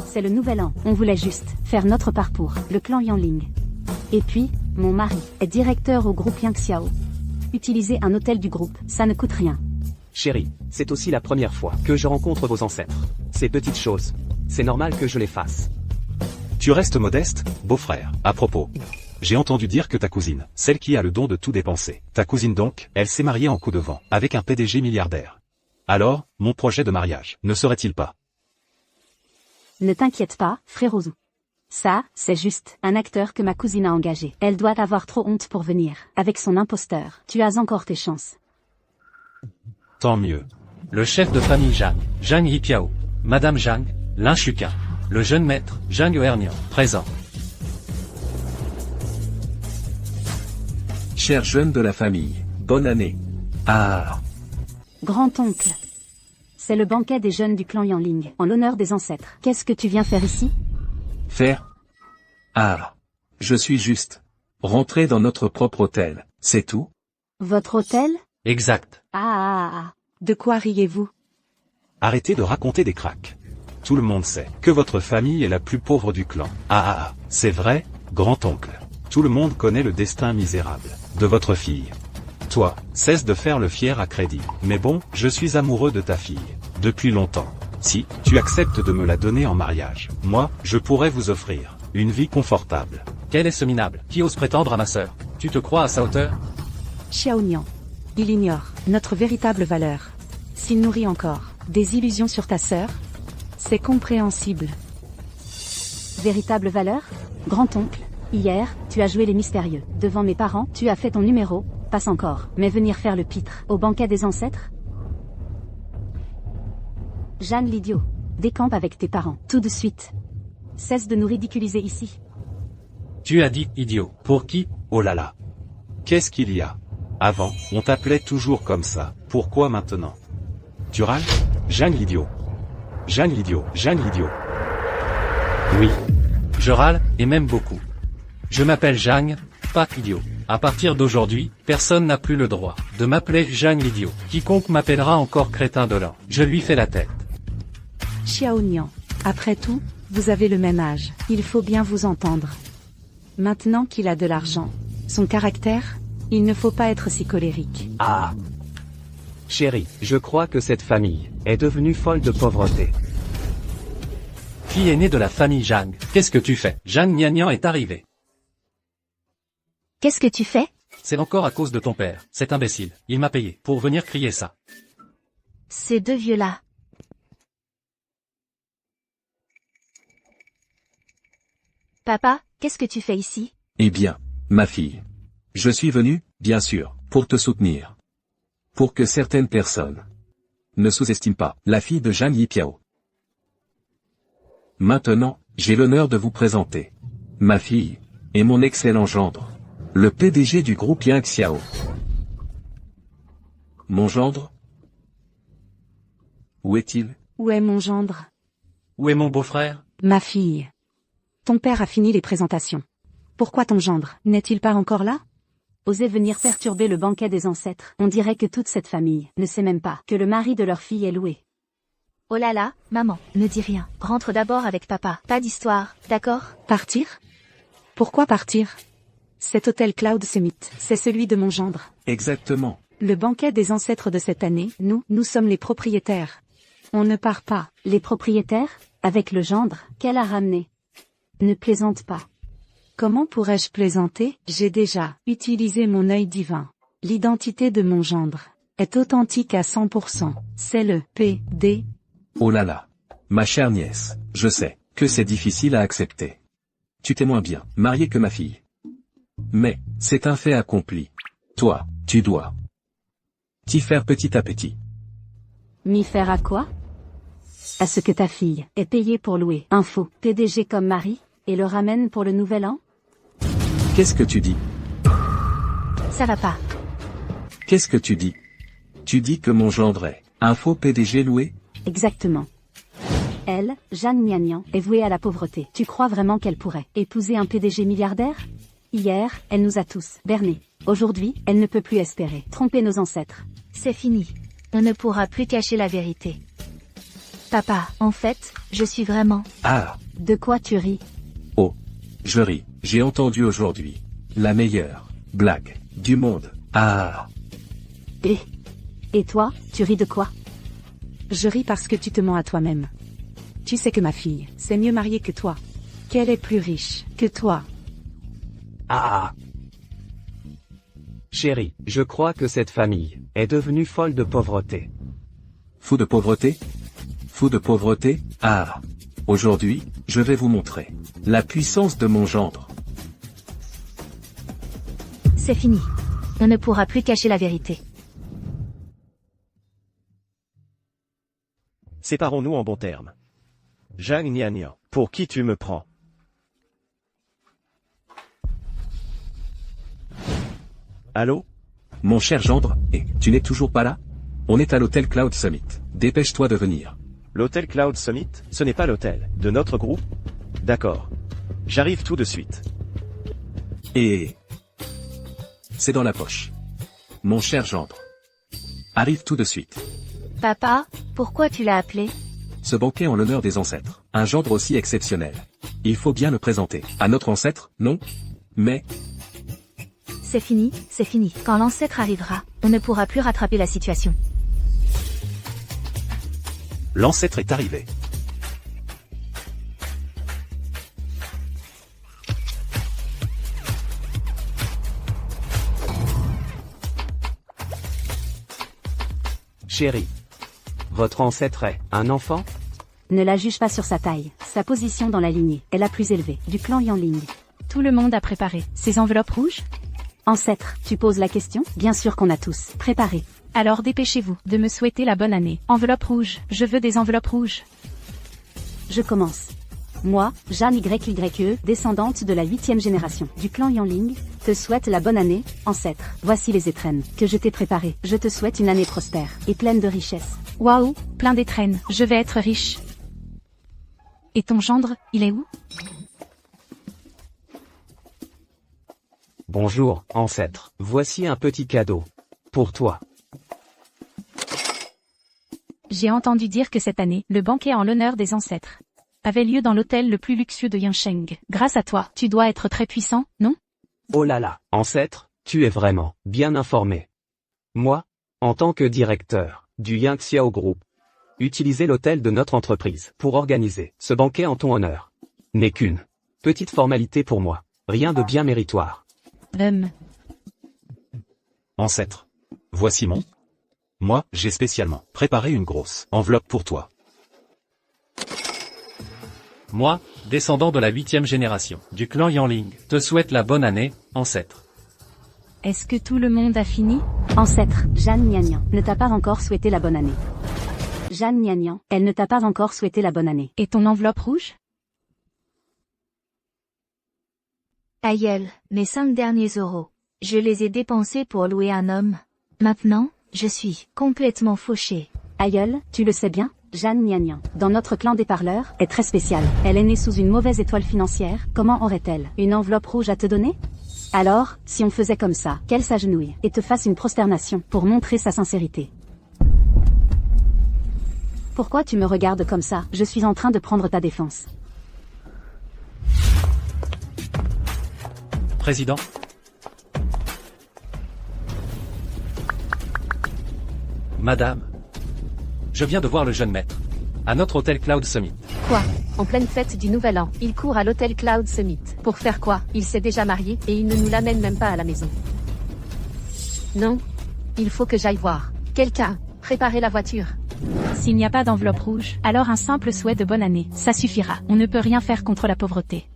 S10: C'est le nouvel an, on voulait juste faire notre part pour le clan Yanling. Et puis, mon mari est directeur au groupe Yangxiao. Utiliser un hôtel du groupe, ça ne coûte rien.
S8: Chérie, c'est aussi la première fois que je rencontre vos ancêtres. Ces petites choses, c'est normal que je les fasse.
S7: Tu restes modeste, beau-frère. À propos, j'ai entendu dire que ta cousine, celle qui a le don de tout dépenser, ta cousine donc, elle s'est mariée en coup de vent, avec un PDG milliardaire. Alors, mon projet de mariage, ne serait-il pas?
S10: Ne t'inquiète pas, frérot. Ça, c'est juste un acteur que ma cousine a engagé. Elle doit avoir trop honte pour venir. Avec son imposteur, tu as encore tes chances.
S7: Tant mieux.
S6: Le chef de famille Zhang, Zhang Yipiao. Madame Zhang, Lin Shuka. Le jeune maître, Zhang Ernian, présent.
S5: Chers jeunes de la famille, bonne année. Ah.
S10: Grand-oncle. C'est le banquet des jeunes du clan Yanling, en l'honneur des ancêtres. Qu'est-ce que tu viens faire ici?
S5: Faire? Ah. Je suis juste rentré dans notre propre hôtel, c'est tout?
S10: Votre hôtel?
S6: Exact.
S10: Ah.
S2: De quoi riez-vous?
S7: Arrêtez de raconter des cracks. Tout le monde sait que votre famille est la plus pauvre du clan. Ah, c'est vrai, grand-oncle. Tout le monde connaît le destin misérable de votre fille. Toi, cesse de faire le fier à crédit. Mais bon, je suis amoureux de ta fille, depuis longtemps. Si tu acceptes de me la donner en mariage, moi, je pourrais vous offrir une vie confortable.
S6: Quel est ce minable qui ose prétendre à ma sœur? Tu te crois à sa hauteur?
S2: Xiao Nian. Il ignore notre véritable valeur. S'il nourrit encore des illusions sur ta sœur, c'est compréhensible.
S10: Véritable valeur? Grand-oncle, hier, tu as joué les mystérieux. Devant mes parents, tu as fait ton numéro, passe encore. Mais venir faire le pitre au banquet des ancêtres? Jeanne l'idiot, décampe avec tes parents, tout de suite. Cesse de nous ridiculiser ici.
S6: Tu as dit idiot. Pour qui?
S7: Oh là là. Qu'est-ce qu'il y a? Avant, on t'appelait toujours comme ça. Pourquoi maintenant? Tu râles? Jeanne l'idiot. Jeanne l'idiot. Jeanne l'idiot.
S6: Oui. Je râle, et même beaucoup. Je m'appelle Zhang, pas idiot. À partir d'aujourd'hui, personne n'a plus le droit de m'appeler Zhang l'idiot. Quiconque m'appellera encore crétin de l'an, je lui fais la tête.
S2: Xiao Nian. Après tout, vous avez le même âge. Il faut bien vous entendre. Maintenant qu'il a de l'argent, son caractère, il ne faut pas être si colérique.
S8: Ah. Chérie, je crois que cette famille est devenue folle de pauvreté.
S6: Fille aînée de la famille Zhang, qu'est-ce que tu fais? Zhang Nianian est arrivé.
S1: Qu'est-ce que tu fais?
S6: C'est encore à cause de ton père, cet imbécile. Il m'a payé pour venir crier ça.
S1: Ces deux vieux-là. Papa, qu'est-ce que tu fais ici?
S5: Eh bien, ma fille. Je suis venu, bien sûr, pour te soutenir. Pour que certaines personnes ne sous-estiment pas la fille de Zhang Yipiao. Maintenant, j'ai l'honneur de vous présenter ma fille et mon excellent gendre, le PDG du groupe Yang Xiao. Mon gendre? Où est-il?
S2: Où est mon gendre?
S6: Où est mon beau-frère?
S2: Ma fille. Ton père a fini les présentations. Pourquoi ton gendre n'est-il pas encore là?
S10: Osez venir perturber le banquet des ancêtres. On dirait que toute cette famille ne sait même pas que le mari de leur fille est loué.
S1: Oh là là, maman, ne dis rien. Rentre d'abord avec papa. Pas d'histoire, d'accord?
S2: Partir? Pourquoi partir? Cet hôtel Cloud Summit, c'est celui de mon gendre.
S5: Exactement.
S2: Le banquet des ancêtres de cette année, nous sommes les propriétaires. On ne part pas.
S10: Les propriétaires? Avec le gendre, qu'elle a ramené. Ne plaisante pas.
S2: Comment pourrais-je plaisanter? J'ai déjà utilisé mon œil divin. L'identité de mon gendre est authentique à 100%. C'est le PD.
S5: Oh là là. Ma chère nièce, je sais que c'est difficile à accepter. Tu t'es moins bien mariée que ma fille. Mais, c'est un fait accompli. Toi, tu dois t'y faire petit à petit.
S10: M'y faire à quoi? À ce que ta fille est payée pour louer un faux PDG comme mari, et le ramène pour le nouvel an?
S5: Qu'est-ce que tu dis?
S1: Ça va pas.
S5: Qu'est-ce que tu dis? Tu dis que mon gendre est un faux PDG loué?
S10: Exactement. Elle, Jeanne Nianian, est vouée à la pauvreté. Tu crois vraiment qu'elle pourrait épouser un PDG milliardaire? Hier, elle nous a tous bernés. Aujourd'hui, elle ne peut plus espérer tromper nos ancêtres.
S1: C'est fini. On ne pourra plus cacher la vérité. Papa, en fait, je suis vraiment...
S5: Ah!
S10: De quoi tu ris?
S5: Oh! Je ris. J'ai entendu aujourd'hui la meilleure blague du monde. Ah!
S10: Et toi, tu ris de quoi?
S2: Je ris parce que tu te mens à toi-même. Tu sais que ma fille, c'est mieux mariée que toi. Qu'elle est plus riche que toi.
S8: Ah. Chérie, je crois que cette famille est devenue folle de pauvreté.
S5: Fou de pauvreté? Fou de pauvreté? Ah! Aujourd'hui, je vais vous montrer la puissance de mon gendre.
S1: C'est fini. On ne pourra plus cacher la vérité.
S4: Séparons-nous en bons termes. Zhang Nianian, pour qui tu me prends? Allô?
S5: Mon cher gendre, et tu n'es toujours pas là? On est à l'hôtel Cloud Summit. Dépêche-toi de venir.
S4: L'hôtel Cloud Summit, ce n'est pas l'hôtel de notre groupe? D'accord. J'arrive tout de suite.
S5: Et... c'est dans la poche. Mon cher gendre. Arrive tout de suite.
S1: Papa, pourquoi tu l'as appelé?
S5: Ce banquet en l'honneur des ancêtres. Un gendre aussi exceptionnel. Il faut bien le présenter. À notre ancêtre, non? Mais...
S1: C'est fini, c'est fini. Quand l'ancêtre arrivera, on ne pourra plus rattraper la situation.
S7: L'ancêtre est arrivé.
S8: Chérie. Votre ancêtre est un enfant?
S10: Ne la juge pas sur sa taille. Sa position dans la lignée est la plus élevée du clan Yanling.
S9: Tout le monde a préparé ces enveloppes rouges?
S10: Ancêtre, tu poses la question? Bien sûr qu'on a tous préparé.
S9: Alors dépêchez-vous de me souhaiter la bonne année. Enveloppe rouge, je veux des enveloppes rouges.
S10: Je commence. Moi, Jeanne YYE, descendante de la 8e génération du clan Yanling, te souhaite la bonne année, ancêtre. Voici les étrennes que je t'ai préparées. Je te souhaite une année prospère et pleine de richesses.
S9: Waouh, plein d'étrennes, je vais être riche. Et ton gendre, il est où?
S8: Bonjour, ancêtre. Voici un petit cadeau. Pour toi.
S9: J'ai entendu dire que cette année, le banquet en l'honneur des ancêtres avait lieu dans l'hôtel le plus luxueux de Yansheng. Grâce à toi, tu dois être très puissant, non?
S8: Oh là là, ancêtre, tu es vraiment bien informé. Moi, en tant que directeur du Yangxiao Group, utiliser l'hôtel de notre entreprise pour organiser ce banquet en ton honneur n'est qu'une petite formalité pour moi, rien de bien méritoire.
S7: Ancêtre. Voici mon. Moi, j'ai spécialement préparé une grosse enveloppe pour toi.
S6: Moi, descendant de la 8e génération du clan Yanling, te souhaite la bonne année, ancêtre.
S9: Est-ce que tout le monde a fini?
S10: Ancêtre, Jeanne Nianian ne t'a pas encore souhaité la bonne année. Jeanne Nianian, elle ne t'a pas encore souhaité la bonne année.
S9: Et ton enveloppe rouge?
S1: Aïeul, mes 5 derniers euros. Je les ai dépensés pour louer un homme. Maintenant, je suis complètement fauché.
S10: Aïeul, tu le sais bien, Jeanne Nianian, dans notre clan des parleurs, est très spéciale. Elle est née sous une mauvaise étoile financière, comment aurait-elle une enveloppe rouge à te donner? Alors, si on faisait comme ça, qu'elle s'agenouille et te fasse une prosternation pour montrer sa sincérité. Pourquoi tu me regardes comme ça? Je suis en train de prendre ta défense.
S6: Président. Madame. Je viens de voir le jeune maître. À notre hôtel Cloud Summit.
S3: Quoi? En pleine fête du Nouvel An, il court à l'hôtel Cloud Summit. Pour faire quoi? Il s'est déjà marié, et il ne nous l'amène même pas à la maison. Non. Il faut que j'aille voir. Quelqu'un, préparez la voiture.
S9: S'il n'y a pas d'enveloppe rouge, alors un simple souhait de bonne année, ça suffira. On ne peut rien faire contre la pauvreté.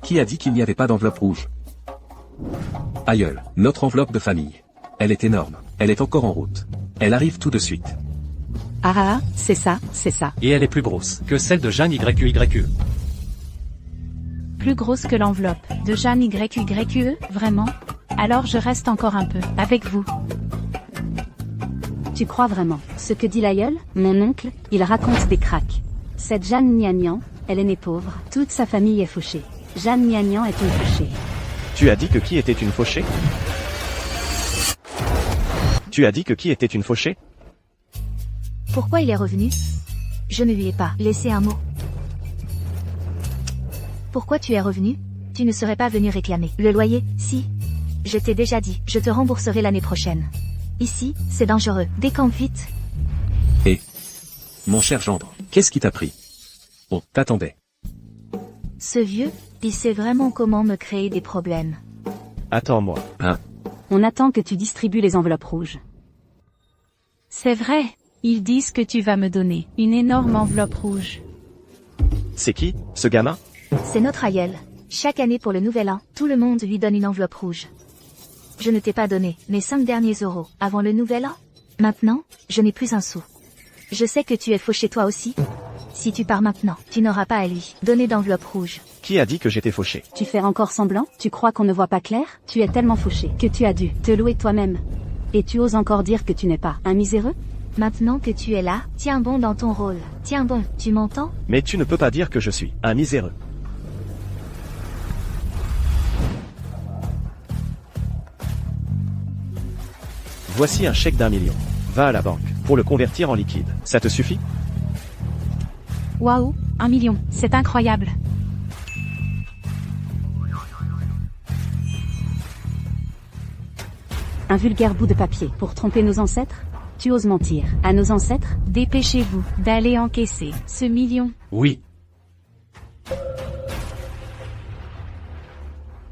S5: Qui a dit qu'il n'y avait pas d'enveloppe rouge? Aïeul, notre enveloppe de famille. Elle est énorme. Elle est encore en route. Elle arrive tout de suite.
S2: Ah, c'est ça, c'est ça.
S6: Et elle est plus grosse que celle de Jeanne YQYQE.
S9: Plus grosse que l'enveloppe de Jeanne YQYQE, vraiment? Alors je reste encore un peu avec vous.
S10: Tu crois vraiment ce que dit l'aïeul? Mon oncle, il raconte des cracks. Cette Jeanne Nianian, elle est née pauvre. Toute sa famille est fauchée. Jeanne Nianian est une fauchée.
S4: Tu as dit que qui était une fauchée? Tu as dit que qui était une fauchée?
S1: Pourquoi il est revenu? Je ne lui ai pas laissé un mot. Pourquoi tu es revenu? Tu ne serais pas venu réclamer le loyer, si? Je t'ai déjà dit, je te rembourserai l'année prochaine. Ici, c'est dangereux, décampe vite.
S5: Et mon cher gendre, qu'est-ce qui t'a pris? On t'attendait.
S1: Ce vieux, il sait vraiment comment me créer des problèmes.
S4: Attends-moi.
S10: On attend que tu distribues les enveloppes rouges.
S9: C'est vrai, ils disent que tu vas me donner une énorme enveloppe rouge.
S4: C'est qui, ce gamin?
S1: C'est notre aïeul. Chaque année pour le Nouvel An, tout le monde lui donne une enveloppe rouge. Je ne t'ai pas donné mes 5 derniers euros avant le Nouvel An. Maintenant, je n'ai plus un sou. Je sais que tu es fauché toi aussi. Si tu pars maintenant, tu n'auras pas à lui donner d'enveloppe rouge.
S4: Qui a dit que j'étais fauché?
S10: Tu fais encore semblant? Tu crois qu'on ne voit pas clair? Tu es tellement fauché que tu as dû te louer toi-même. Et tu oses encore dire que tu n'es pas un miséreux?
S1: Maintenant que tu es là, tiens bon dans ton rôle. Tiens bon, tu m'entends?
S4: Mais tu ne peux pas dire que je suis un miséreux. Voici un chèque d'1 million. Va à la banque, pour le convertir en liquide. Ça te suffit?
S9: Waouh, 1 million, c'est incroyable.
S10: Un vulgaire bout de papier pour tromper nos ancêtres? Tu oses mentir à nos ancêtres?
S9: Dépêchez-vous d'aller encaisser ce million.
S6: Oui.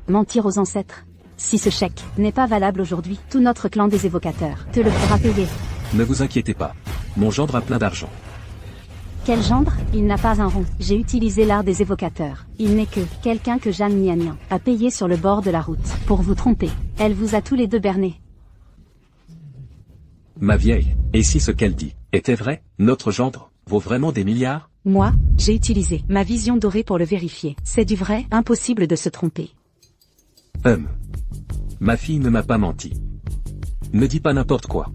S10: Mentir aux ancêtres? Si ce chèque n'est pas valable aujourd'hui, tout notre clan des évocateurs te le fera payer.
S5: Ne vous inquiétez pas. Mon gendre a plein d'argent.
S10: Quel gendre? Il n'a pas un rond. J'ai utilisé l'art des évocateurs. Il n'est que quelqu'un que Jeanne Nianian a payé sur le bord de la route pour vous tromper. Elle vous a tous les deux bernés.
S5: Ma vieille, et si ce qu'elle dit était vrai, notre gendre vaut vraiment des milliards?
S2: Moi, j'ai utilisé ma vision dorée pour le vérifier. C'est du vrai, impossible de se tromper.
S5: Ma fille ne m'a pas menti. Ne dis pas n'importe quoi.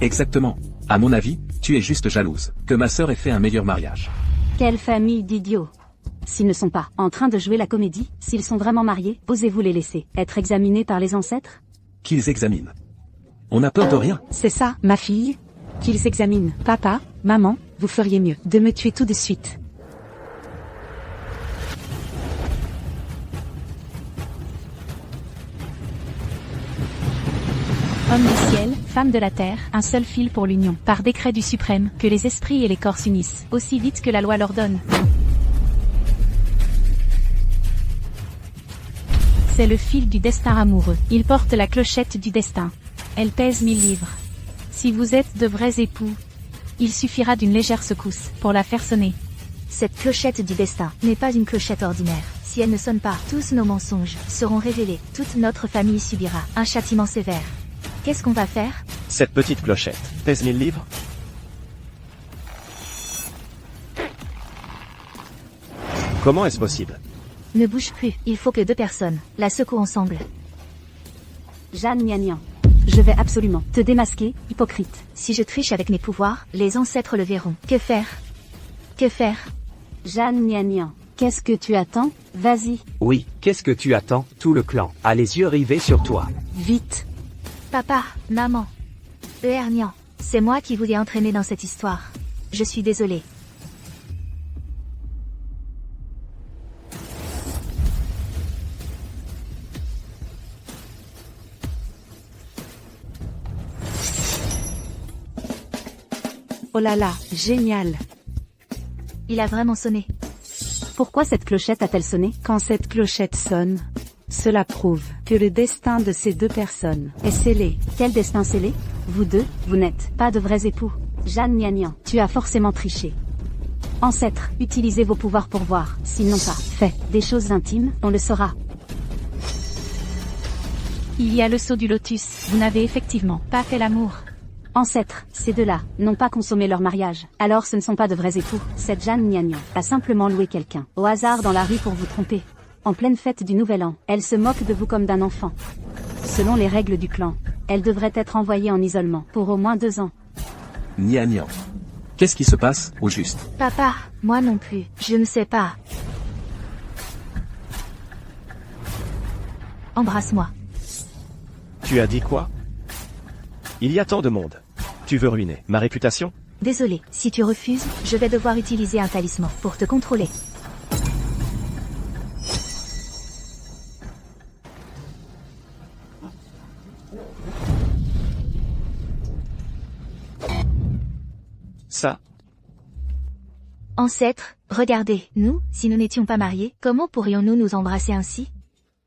S5: Exactement. À mon avis, tu es juste jalouse que ma sœur ait fait un meilleur mariage.
S10: Quelle famille d'idiots. S'ils ne sont pas en train de jouer la comédie, s'ils sont vraiment mariés, osez-vous les laisser être examinés par les ancêtres?
S5: Qu'ils examinent. On n'a peur de rien.
S2: C'est ça, ma fille? Qu'ils examinent. Papa, maman, vous feriez mieux de me tuer tout de suite.
S9: Homme du ciel, femme de la terre, un seul fil pour l'union. Par décret du suprême, que les esprits et les corps s'unissent, aussi vite que la loi l'ordonne. C'est le fil du destin amoureux. Il porte la clochette du destin. Elle pèse 1000 livres. Si vous êtes de vrais époux, il suffira d'une légère secousse pour la faire sonner.
S1: Cette clochette du destin n'est pas une clochette ordinaire. Si elle ne sonne pas, tous nos mensonges seront révélés. Toute notre famille subira un châtiment sévère. Qu'est-ce qu'on va faire?
S4: Cette petite clochette pèse 1000 livres? Comment est-ce possible?
S1: Ne bouge plus, il faut que 2 personnes la secouent ensemble.
S10: Jeanne Gnagnan. Je vais absolument te démasquer, hypocrite.
S1: Si je triche avec mes pouvoirs, les ancêtres le verront. Que faire? Que faire?
S10: Jeanne Gnagnan. Qu'est-ce que tu attends? Vas-y.
S8: Oui, qu'est-ce que tu attends? Tout le clan a les yeux rivés sur toi.
S10: Vite.
S1: Papa, maman. Ehernian, c'est moi qui vous ai entraîné dans cette histoire. Je suis désolée.
S2: Oh là là, génial.
S1: Il a vraiment sonné.
S10: Pourquoi cette clochette a-t-elle sonné?
S2: Quand cette clochette sonne, cela prouve que le destin de ces 2 personnes est scellé.
S10: Quel destin scellé? Vous deux, vous n'êtes pas de vrais époux. Jeanne Gnagnan, tu as forcément triché. Ancêtres, utilisez vos pouvoirs pour voir s'ils n'ont pas fait des choses intimes, on le saura.
S9: Il y a le sceau du lotus, vous n'avez effectivement pas fait l'amour.
S10: Ancêtres, ces 2-là n'ont pas consommé leur mariage. Alors ce ne sont pas de vrais époux. Cette Jeanne Gnagnan a simplement loué quelqu'un au hasard dans la rue pour vous tromper. En pleine fête du Nouvel An, elle se moque de vous comme d'un enfant. Selon les règles du clan, elle devrait être envoyée en isolement pour au moins 2 ans.
S5: Gnagnan. Qu'est-ce qui se passe, au juste?
S1: Papa, moi non plus, je ne sais pas. Embrasse-moi.
S4: Tu as dit quoi? Il y a tant de monde. Tu veux ruiner ma réputation?
S1: Désolé, si tu refuses, je vais devoir utiliser un talisman pour te contrôler.
S4: Ça?
S1: Ancêtres, regardez, nous, si nous n'étions pas mariés, comment pourrions-nous nous embrasser ainsi?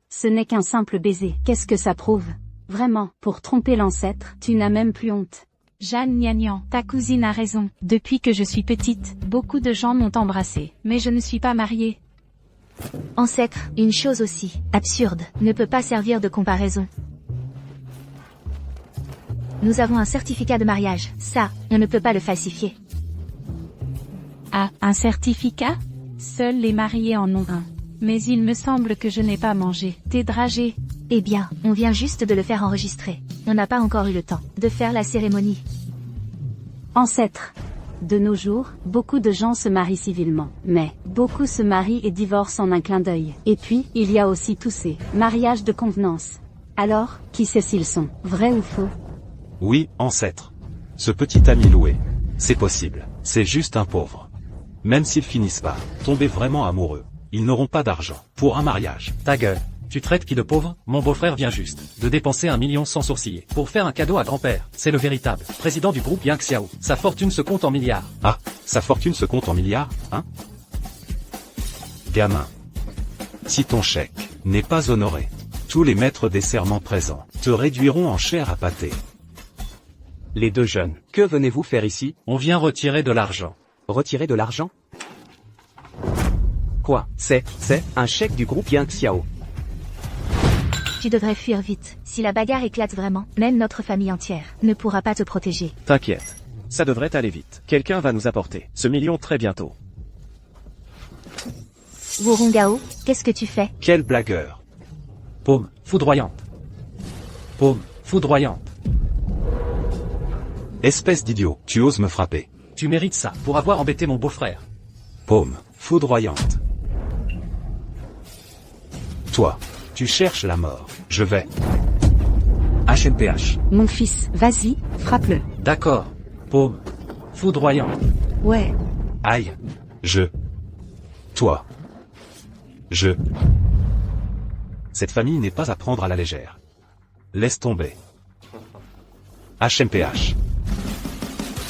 S10: Ce n'est qu'un simple baiser. Qu'est-ce que ça prouve? Vraiment, pour tromper l'ancêtre, tu n'as même plus honte.
S9: Jeanne Gnagnan, ta cousine a raison. Depuis que je suis petite, beaucoup de gens m'ont embrassée, mais je ne suis pas mariée.
S1: Ancêtre, une chose aussi absurde ne peut pas servir de comparaison. Nous avons un certificat de mariage, ça, on ne peut pas le falsifier.
S9: Ah, un certificat? Seuls les mariés en ont un. Mais il me semble que je n'ai pas mangé tes dragées.
S1: Eh bien, on vient juste de le faire enregistrer. On n'a pas encore eu le temps de faire la cérémonie.
S10: Ancêtres. De nos jours, beaucoup de gens se marient civilement. Mais, beaucoup se marient et divorcent en un clin d'œil. Et puis, il y a aussi tous ces mariages de convenance. Alors, qui sait s'ils sont vrais ou faux?
S7: Oui, ancêtre. Ce petit ami loué. C'est possible. C'est juste un pauvre. Même s'ils finissent par tomber vraiment amoureux, ils n'auront pas d'argent pour un mariage.
S6: Ta gueule. Tu traites qui de pauvre? Mon beau-frère vient juste de dépenser 1 million sans sourciller pour faire un cadeau à grand-père. C'est le véritable président du groupe Yang Xiao. Sa fortune se compte en milliards.
S7: Ah, sa fortune se compte en milliards, hein? Gamin. Si ton chèque n'est pas honoré, tous les maîtres des serments présents te réduiront en chair à pâté.
S8: Les 2 jeunes, que venez-vous faire ici?
S6: On vient retirer de l'argent.
S8: Retirer de l'argent? Quoi? C'est un chèque du groupe Yang Xiao.
S1: Tu devrais fuir vite. Si la bagarre éclate vraiment, même notre famille entière ne pourra pas te protéger.
S4: T'inquiète. Ça devrait aller vite. Quelqu'un va nous apporter ce million très bientôt.
S1: Wurongao, qu'est-ce que tu fais?
S7: Quel blagueur.
S6: Paume, foudroyante. Paume, foudroyante.
S7: Espèce d'idiot, tu oses me frapper.
S6: Tu mérites ça pour avoir embêté mon beau-frère.
S7: Paume, foudroyante. Toi, tu cherches la mort. Je vais.
S5: HNPH.
S2: Mon fils, vas-y, frappe-le.
S6: D'accord. Paume. Foudroyant.
S2: Ouais.
S7: Aïe. Toi. Cette famille n'est pas à prendre à la légère. Laisse tomber. HMPH.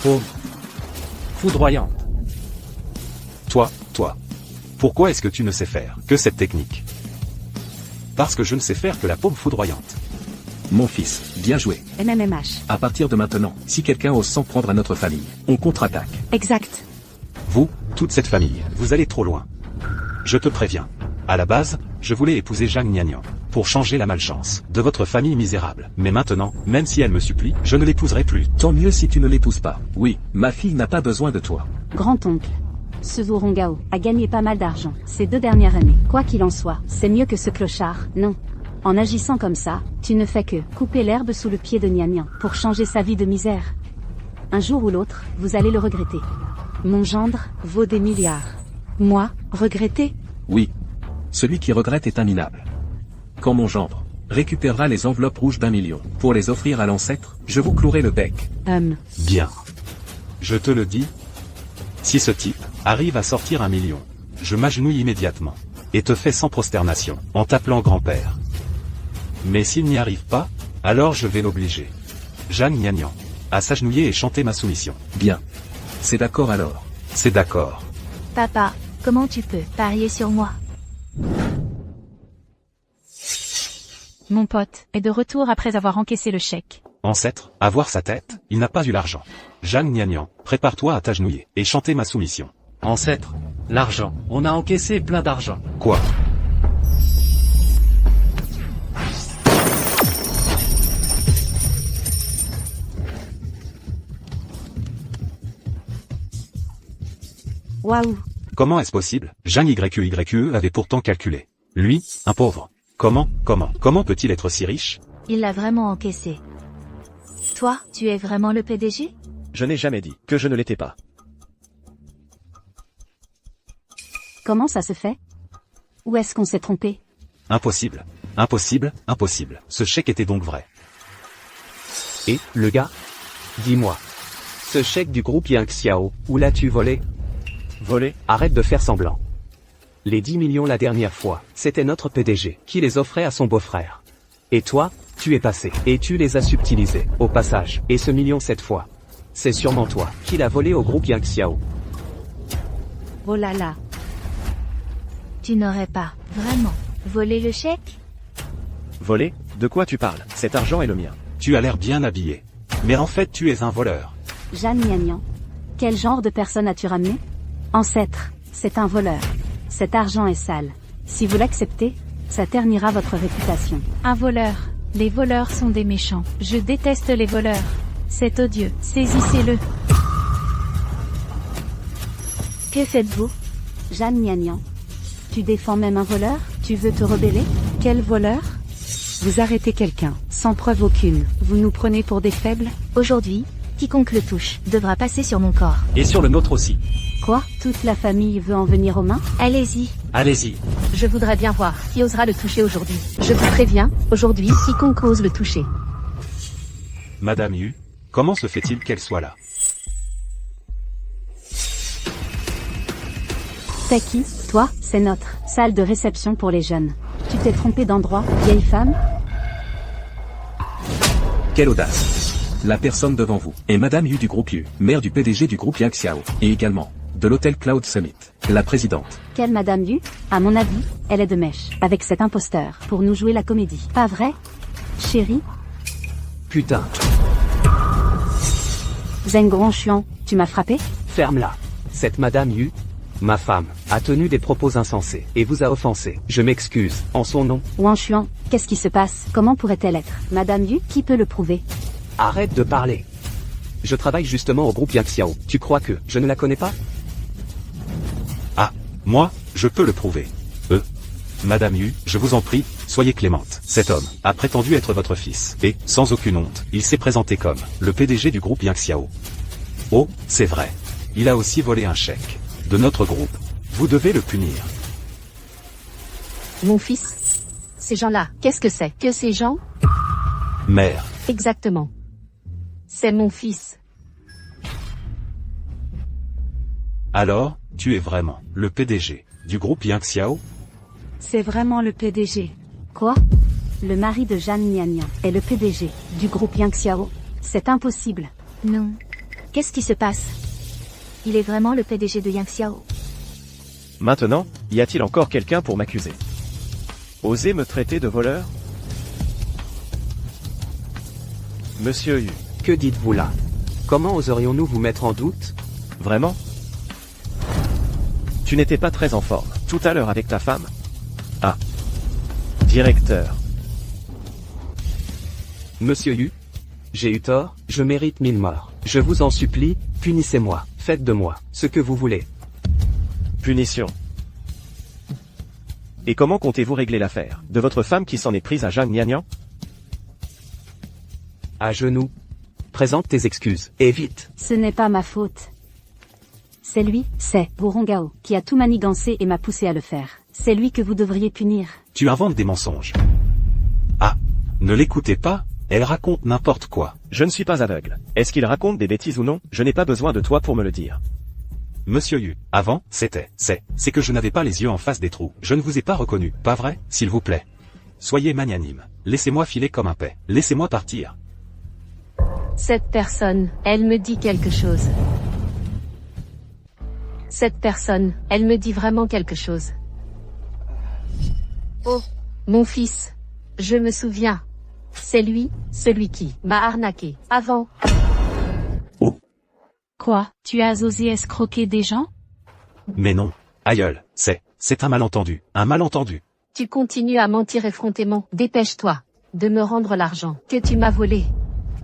S6: Paume. Foudroyante.
S7: Toi. Pourquoi est-ce que tu ne sais faire que cette technique? Parce que je ne sais faire que la paume foudroyante.
S5: Mon fils, bien joué.
S2: MMMH.
S5: À partir de maintenant, si quelqu'un ose s'en prendre à notre famille, on contre-attaque.
S2: Exact.
S7: Vous, toute cette famille, vous allez trop loin. Je te préviens. À la base, je voulais épouser Zhang Nianyan, pour changer la malchance de votre famille misérable. Mais maintenant, même si elle me supplie, je ne l'épouserai plus.
S5: Tant mieux si tu ne l'épouses pas. Oui, ma fille n'a pas besoin de toi.
S10: Grand-oncle. Ce Zhou Rongao a gagné pas mal d'argent ces 2 dernières années. Quoi qu'il en soit, c'est mieux que ce clochard, non. En agissant comme ça, tu ne fais que couper l'herbe sous le pied de Nianyan pour changer sa vie de misère. Un jour ou l'autre, vous allez le regretter.
S2: Mon gendre vaut des milliards. Moi, regretter?
S5: Oui. Celui qui regrette est un minable. Quand mon gendre récupérera les enveloppes rouges d'1 million pour les offrir à l'ancêtre, je vous clouerai le bec.
S7: Bien. Je te le dis. Si ce type arrive à sortir 1 million, je m'agenouille immédiatement et te fais sans prosternation en t'appelant grand-père. Mais s'il n'y arrive pas, alors je vais l'obliger, Zhang Nianyan, à s'agenouiller et chanter ma soumission.
S5: Bien. C'est d'accord alors.
S7: C'est d'accord.
S1: Papa, comment tu peux parier sur moi?
S9: Mon pote est de retour après avoir encaissé le chèque.
S7: Ancêtre, à voir sa tête, il n'a pas eu l'argent. Zhang Nianyan, prépare-toi à t'agenouiller et chanter ma soumission.
S6: Ancêtre. L'argent. On a encaissé plein d'argent.
S7: Quoi?
S2: Waouh.
S7: Comment est-ce possible? Zhang YQYE avait pourtant calculé. Lui, un pauvre. Comment peut-il être si riche?
S1: Il l'a vraiment encaissé. Toi, tu es vraiment le PDG?
S4: Je n'ai jamais dit que je ne l'étais pas.
S10: Comment ça se fait? Où est-ce qu'on s'est trompé?
S7: Impossible. Ce chèque était donc vrai.
S8: Et, le gars? Dis-moi. Ce chèque du groupe Yang Xiao, où l'as-tu volé?
S4: Volé?
S8: Arrête de faire semblant. Les 10 millions la dernière fois, c'était notre PDG qui les offrait à son beau-frère. Et toi, tu es passé, et tu les as subtilisés, au passage. Et ce million cette fois, c'est sûrement toi qui l'as volé au groupe Yang Xiao.
S2: Oh là là.
S1: Tu n'aurais pas, vraiment, volé le chèque?
S4: Volé? De quoi tu parles? Cet argent est le mien.
S7: Tu as l'air bien habillé. Mais en fait tu es un voleur.
S10: Zhang Nianyan. Quel genre de personne as-tu ramené? Ancêtre, c'est un voleur. Cet argent est sale. Si vous l'acceptez, ça ternira votre réputation.
S9: Un voleur. Les voleurs sont des méchants. Je déteste les voleurs. C'est odieux. Saisissez-le.
S1: Que faites-vous?
S10: Zhang Nianyan. Tu défends même un voleur? Tu veux te rebeller?
S2: Quel voleur? Vous arrêtez quelqu'un, sans preuve aucune. Vous nous prenez pour des faibles?
S1: Aujourd'hui, quiconque le touche devra passer sur mon corps.
S6: Et sur le nôtre aussi.
S10: Quoi? Toute la famille veut en venir aux mains?
S1: Allez-y.
S6: Allez-y.
S3: Je voudrais bien voir qui osera le toucher aujourd'hui. Je vous préviens, aujourd'hui, quiconque ose le toucher.
S7: Madame Yu, comment se fait-il qu'elle soit là?
S10: T'es qui? Toi, c'est notre salle de réception pour les jeunes. Tu t'es trompé d'endroit, vieille femme?
S5: Quelle audace. La personne devant vous est Madame Yu du groupe Yu, mère du PDG du groupe Yang Xiao, et également de l'hôtel Cloud Summit, la présidente.
S10: Quelle Madame Yu? À mon avis, elle est de mèche, avec cet imposteur, pour nous jouer la comédie. Pas vrai? Chérie?
S8: Putain,
S10: Zheng Guangshuan, tu m'as frappé?
S8: ferme-la. Cette Madame Yu, ma femme, a tenu des propos insensés et vous a offensé. Je m'excuse, en son nom.
S10: Guangshuan, qu'est-ce qui se passe? Comment pourrait-elle être Madame Yu? Qui peut le prouver?
S8: Arrête de parler. Je travaille justement au groupe Yang Xiao. Tu crois que je ne la connais pas?
S7: Ah, moi, je peux le prouver. Madame Yu, je vous en prie, soyez clémente. Cet homme a prétendu être votre fils, et, sans aucune honte, il s'est présenté comme le PDG du groupe Yang Xiao. Oh, c'est vrai. Il a aussi volé un chèque de notre groupe. Vous devez le punir.
S3: Mon fils. Ces gens-là, qu'est-ce que c'est que ces gens?
S7: Mère.
S3: Exactement. C'est mon fils.
S7: Alors, tu es vraiment le PDG du groupe Yang Xiao?
S2: C'est vraiment le PDG.
S10: Quoi? Le mari de Zhang Niannian est le PDG du groupe Yang Xiao? C'est impossible.
S1: Non. Qu'est-ce qui se passe? Il est vraiment le PDG de Yang Xiao.
S4: Maintenant, y a-t-il encore quelqu'un pour m'accuser? Osez me traiter de voleur? Monsieur Yu,
S8: Que dites-vous là? Comment oserions-nous vous mettre en doute?
S4: vraiment? Tu n'étais pas très en forme, tout à l'heure avec ta femme? Ah. Directeur.
S8: Monsieur Yu? J'ai eu tort, je mérite 1000 morts. Je vous en supplie, punissez-moi, faites de moi ce que vous voulez.
S4: Punition. Et comment comptez-vous régler l'affaire de votre femme qui s'en est prise à Zhang Niannian?
S8: À genoux. Présente tes excuses, et vite.
S10: Ce n'est pas ma faute. C'est lui, c'est Burongao, qui a tout manigancé et m'a poussé à le faire. C'est lui que vous devriez punir.
S7: Tu inventes des mensonges. Ah, ne l'écoutez pas, elle raconte n'importe quoi.
S4: Je ne suis pas aveugle. Est-ce qu'il raconte des bêtises ou non? Je n'ai pas besoin de toi pour me le dire.
S7: Monsieur Yu, avant, c'est que je n'avais pas les yeux en face des trous. Je ne vous ai pas reconnu, pas vrai, s'il vous plaît? Soyez magnanime. Laissez-moi filer comme un paix. Laissez-moi partir.
S3: Cette personne, elle me dit quelque chose. Cette personne, elle me dit vraiment quelque chose. Oh, mon fils. Je me souviens. C'est lui, celui qui m'a arnaqué, avant.
S9: Quoi? Tu as osé escroquer des gens?
S7: Mais non. Aïeul, c'est un malentendu. Un malentendu.
S3: Tu continues à mentir effrontément. Dépêche-toi de me rendre l'argent que tu m'as volé.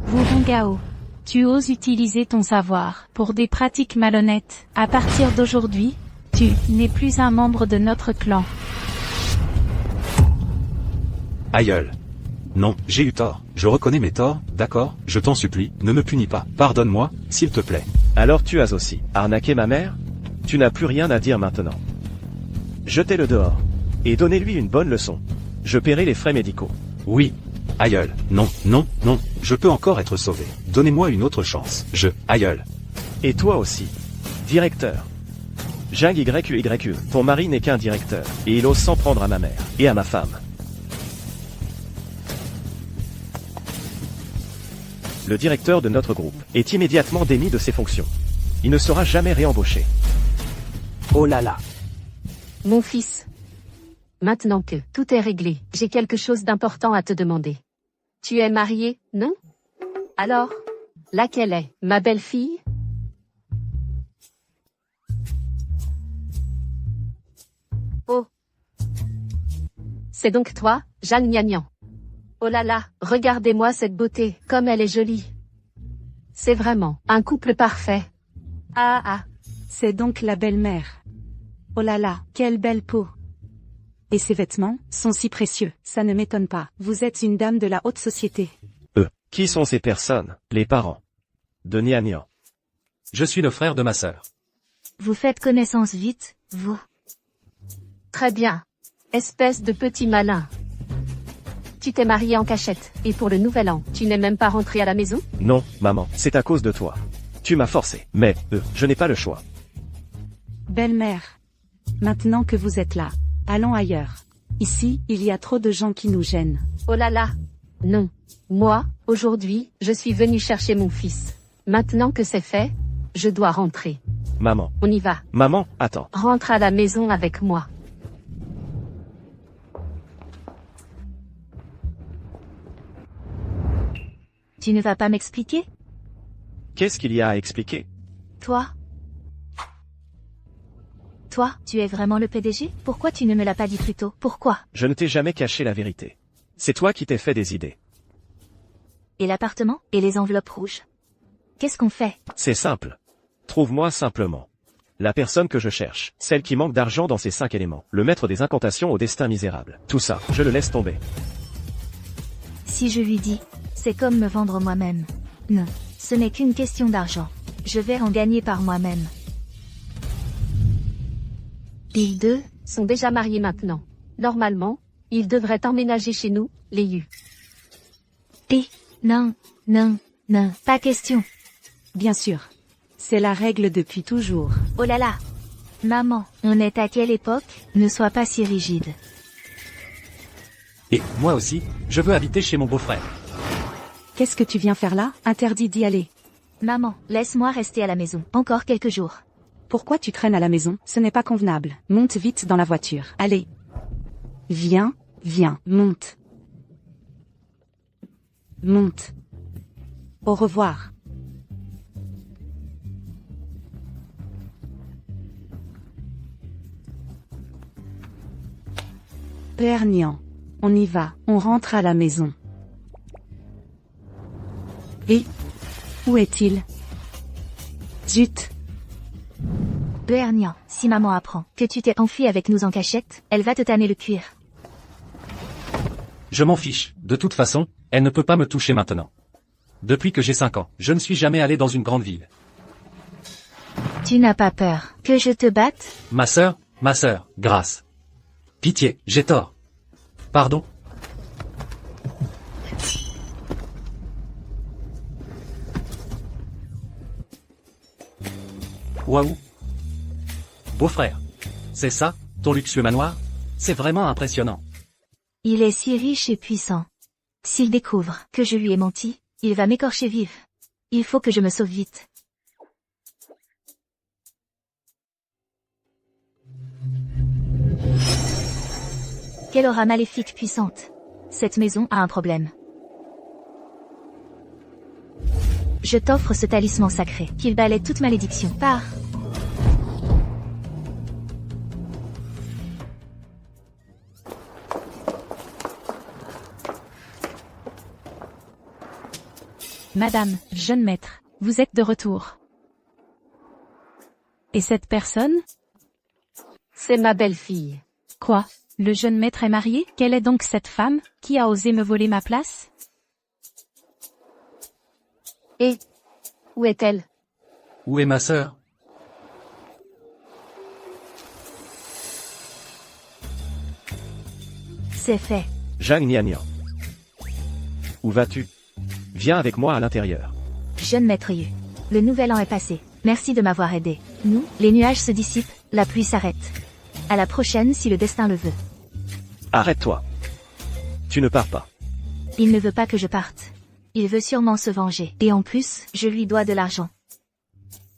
S9: Burongao, tu oses utiliser ton savoir pour des pratiques malhonnêtes. À partir d'aujourd'hui, tu n'es plus un membre de notre clan.
S7: Aïeul. Non, j'ai eu tort. Je reconnais mes torts, d'accord? Je t'en supplie, ne me punis pas. Pardonne-moi, s'il te plaît.
S4: Alors tu as aussi arnaqué ma mère? Tu n'as plus rien à dire maintenant. Jetez-le dehors. Et donnez-lui une bonne leçon. Je paierai les frais médicaux.
S7: Oui. Aïeul. Non, non, non. Je peux encore être sauvé. Donnez-moi une autre chance. Aïeul.
S4: Et toi aussi. Directeur. Zhang YU, ton mari n'est qu'un directeur. Et il ose s'en prendre à ma mère. Et à ma femme. Le directeur de notre groupe est immédiatement démis de ses fonctions. Il ne sera jamais réembauché.
S8: Oh là là.
S3: Mon fils. Maintenant que tout est réglé, j'ai quelque chose d'important à te demander. Tu es marié, non? Alors, laquelle est ma belle-fille? Oh. C'est donc toi, Zhang Niannian. Oh là là, regardez-moi cette beauté, comme elle est jolie. C'est vraiment un couple parfait. Ah ah.
S2: C'est donc la belle-mère. Oh là là, quelle belle peau. Et ces vêtements sont si précieux, ça ne m'étonne pas. Vous êtes une dame de la haute société.
S4: Qui sont ces personnes? Les parents de Niannian.
S6: Je suis le frère de ma sœur.
S1: Vous faites connaissance vite, vous.
S3: Très bien. Espèce de petit malin. Tu t'es marié en cachette, et pour le nouvel an, tu n'es même pas rentré à la maison?
S4: Non, maman, c'est à cause de toi. Tu m'as forcé. Mais, je n'ai pas le choix.
S2: Belle-mère. Maintenant que vous êtes là, allons ailleurs. Ici, il y a trop de gens qui nous gênent.
S3: Oh là là. Non. Moi, aujourd'hui, je suis venu chercher mon fils. Maintenant que c'est fait, je dois rentrer.
S4: Maman.
S3: On y va.
S4: Maman, attends.
S3: Rentre à la maison avec moi.
S1: Tu ne vas pas m'expliquer?
S4: Qu'est-ce qu'il y a à expliquer?
S1: Toi? Toi, tu es vraiment le PDG? Pourquoi tu ne me l'as pas dit plus tôt? Pourquoi?
S4: Je ne t'ai jamais caché la vérité. C'est toi qui t'es fait des idées.
S1: Et l'appartement? Et les enveloppes rouges? Qu'est-ce qu'on fait?
S4: C'est simple. Trouve-moi simplement la personne que je cherche, celle qui manque d'argent dans ses 5 éléments, le maître des incantations au destin misérable. Tout ça, je le laisse tomber.
S1: Si je lui dis, c'est comme me vendre moi-même. Non, ce n'est qu'une question d'argent. Je vais en gagner par moi-même.
S3: Ils deux sont déjà mariés maintenant. Normalement, ils devraient emménager chez nous, les Yu.
S1: Non, non, non, pas question.
S2: Bien sûr. C'est la règle depuis toujours.
S1: Oh là là. Maman, on est à quelle époque? Ne sois pas si rigide.
S6: Et, moi aussi, je veux habiter chez mon beau-frère.
S2: Qu'est-ce que tu viens faire là? Interdit d'y aller.
S1: Maman, laisse-moi rester à la maison. Encore quelques jours.
S2: Pourquoi tu traînes à la maison? Ce n'est pas convenable. Monte vite dans la voiture. Allez. Viens, monte. Monte. Au revoir. Père Nian. On y va, on rentre à la maison. Et où est-il? Zut.
S1: Bernian, si maman apprend que tu t'es enfui avec nous en cachette, elle va te tanner le cuir.
S6: Je m'en fiche. De toute façon, elle ne peut pas me toucher maintenant. Depuis que j'ai 5 ans, je ne suis jamais allé dans une grande ville.
S1: Tu n'as pas peur que je te batte?
S6: Ma sœur, grâce. Pitié, j'ai tort. Pardon. Waouh. Beau-frère. C'est ça, ton luxueux manoir? C'est vraiment impressionnant.
S1: Il est si riche et puissant. S'il découvre que je lui ai menti, il va m'écorcher vif. Il faut que je me sauve vite. Quelle aura maléfique puissante. Cette maison a un problème. Je t'offre ce talisman sacré, qu'il balaie toute malédiction. Pars.
S9: Madame, jeune maître, vous êtes de retour. Et cette personne?
S3: C'est ma belle-fille.
S9: Quoi? Le jeune maître est marié? Quelle est donc cette femme, qui a osé me voler ma place?
S3: Et où est-elle?
S6: Où est ma sœur?
S1: C'est fait.
S4: Zhang Nianyan. Où vas-tu? Viens avec moi à l'intérieur.
S1: Jeune maître Yu. Le nouvel an est passé. Merci de m'avoir aidé. Nous, les nuages se dissipent, la pluie s'arrête. À la prochaine si le destin le veut.
S4: Arrête-toi. Tu ne pars pas.
S1: Il ne veut pas que je parte. Il veut sûrement se venger. Et en plus, je lui dois de l'argent.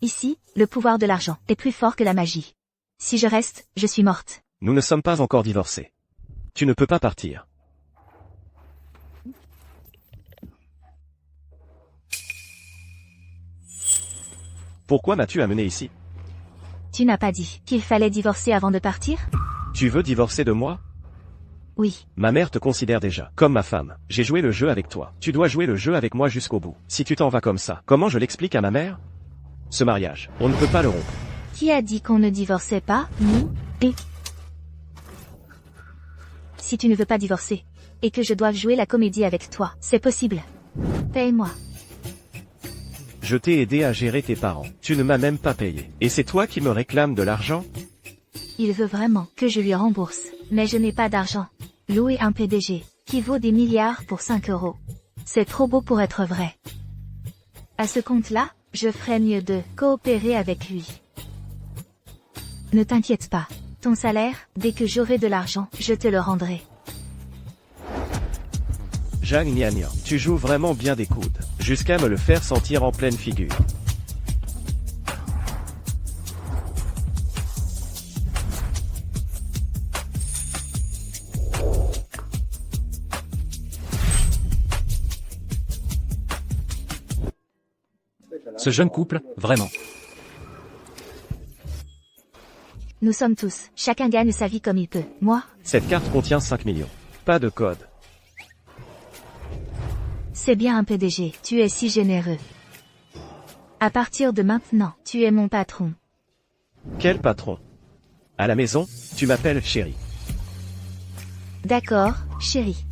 S1: Ici, le pouvoir de l'argent est plus fort que la magie. Si je reste, je suis morte.
S4: Nous ne sommes pas encore divorcés. Tu ne peux pas partir. Pourquoi m'as-tu amené ici?
S1: Tu n'as pas dit qu'il fallait divorcer avant de partir?
S4: Tu veux divorcer de moi?
S1: Oui.
S4: Ma mère te considère déjà comme ma femme. J'ai joué le jeu avec toi. Tu dois jouer le jeu avec moi jusqu'au bout. Si tu t'en vas comme ça, comment je l'explique à ma mère? Ce mariage, on ne peut pas le rompre.
S1: Qui a dit qu'on ne divorçait pas, nous? Et si tu ne veux pas divorcer, et que je doive jouer la comédie avec toi, c'est possible. Paye-moi.
S4: Je t'ai aidé à gérer tes parents. Tu ne m'as même pas payé. Et c'est toi qui me réclames de l'argent?
S1: Il veut vraiment que je lui rembourse. Mais je n'ai pas d'argent. Louer un PDG, qui vaut des milliards pour 5 €. C'est trop beau pour être vrai. À ce compte-là, je ferais mieux de coopérer avec lui. Ne t'inquiète pas. Ton salaire, dès que j'aurai de l'argent, je te le rendrai.
S4: Zhang Nianyan, tu joues vraiment bien des coudes, jusqu'à me le faire sentir en pleine figure.
S6: Ce jeune couple, vraiment.
S1: Nous sommes tous, chacun gagne sa vie comme il peut. Moi,
S4: Cette carte contient 5 millions. Pas de code.
S1: c'est bien un PDG, tu es si généreux. À partir de maintenant, tu es mon patron.
S4: Quel patron? À la maison, tu m'appelles chérie.
S1: D'accord, chérie.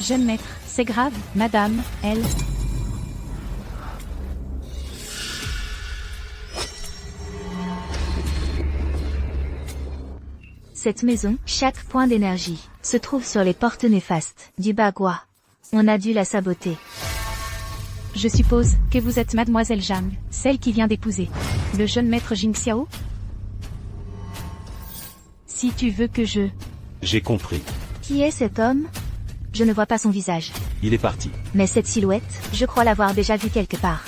S9: Jeune maître, c'est grave, madame, elle.
S1: Cette maison, chaque point d'énergie, se trouve sur les portes néfastes du Bagua. On a dû la saboter.
S9: Je suppose que vous êtes mademoiselle Zhang, celle qui vient d'épouser le jeune maître Jingxiao? Si tu veux que je...
S7: J'ai compris.
S1: Qui est cet homme? Je ne vois pas son visage.
S7: Il est parti.
S1: Mais cette silhouette, je crois l'avoir déjà vue quelque part.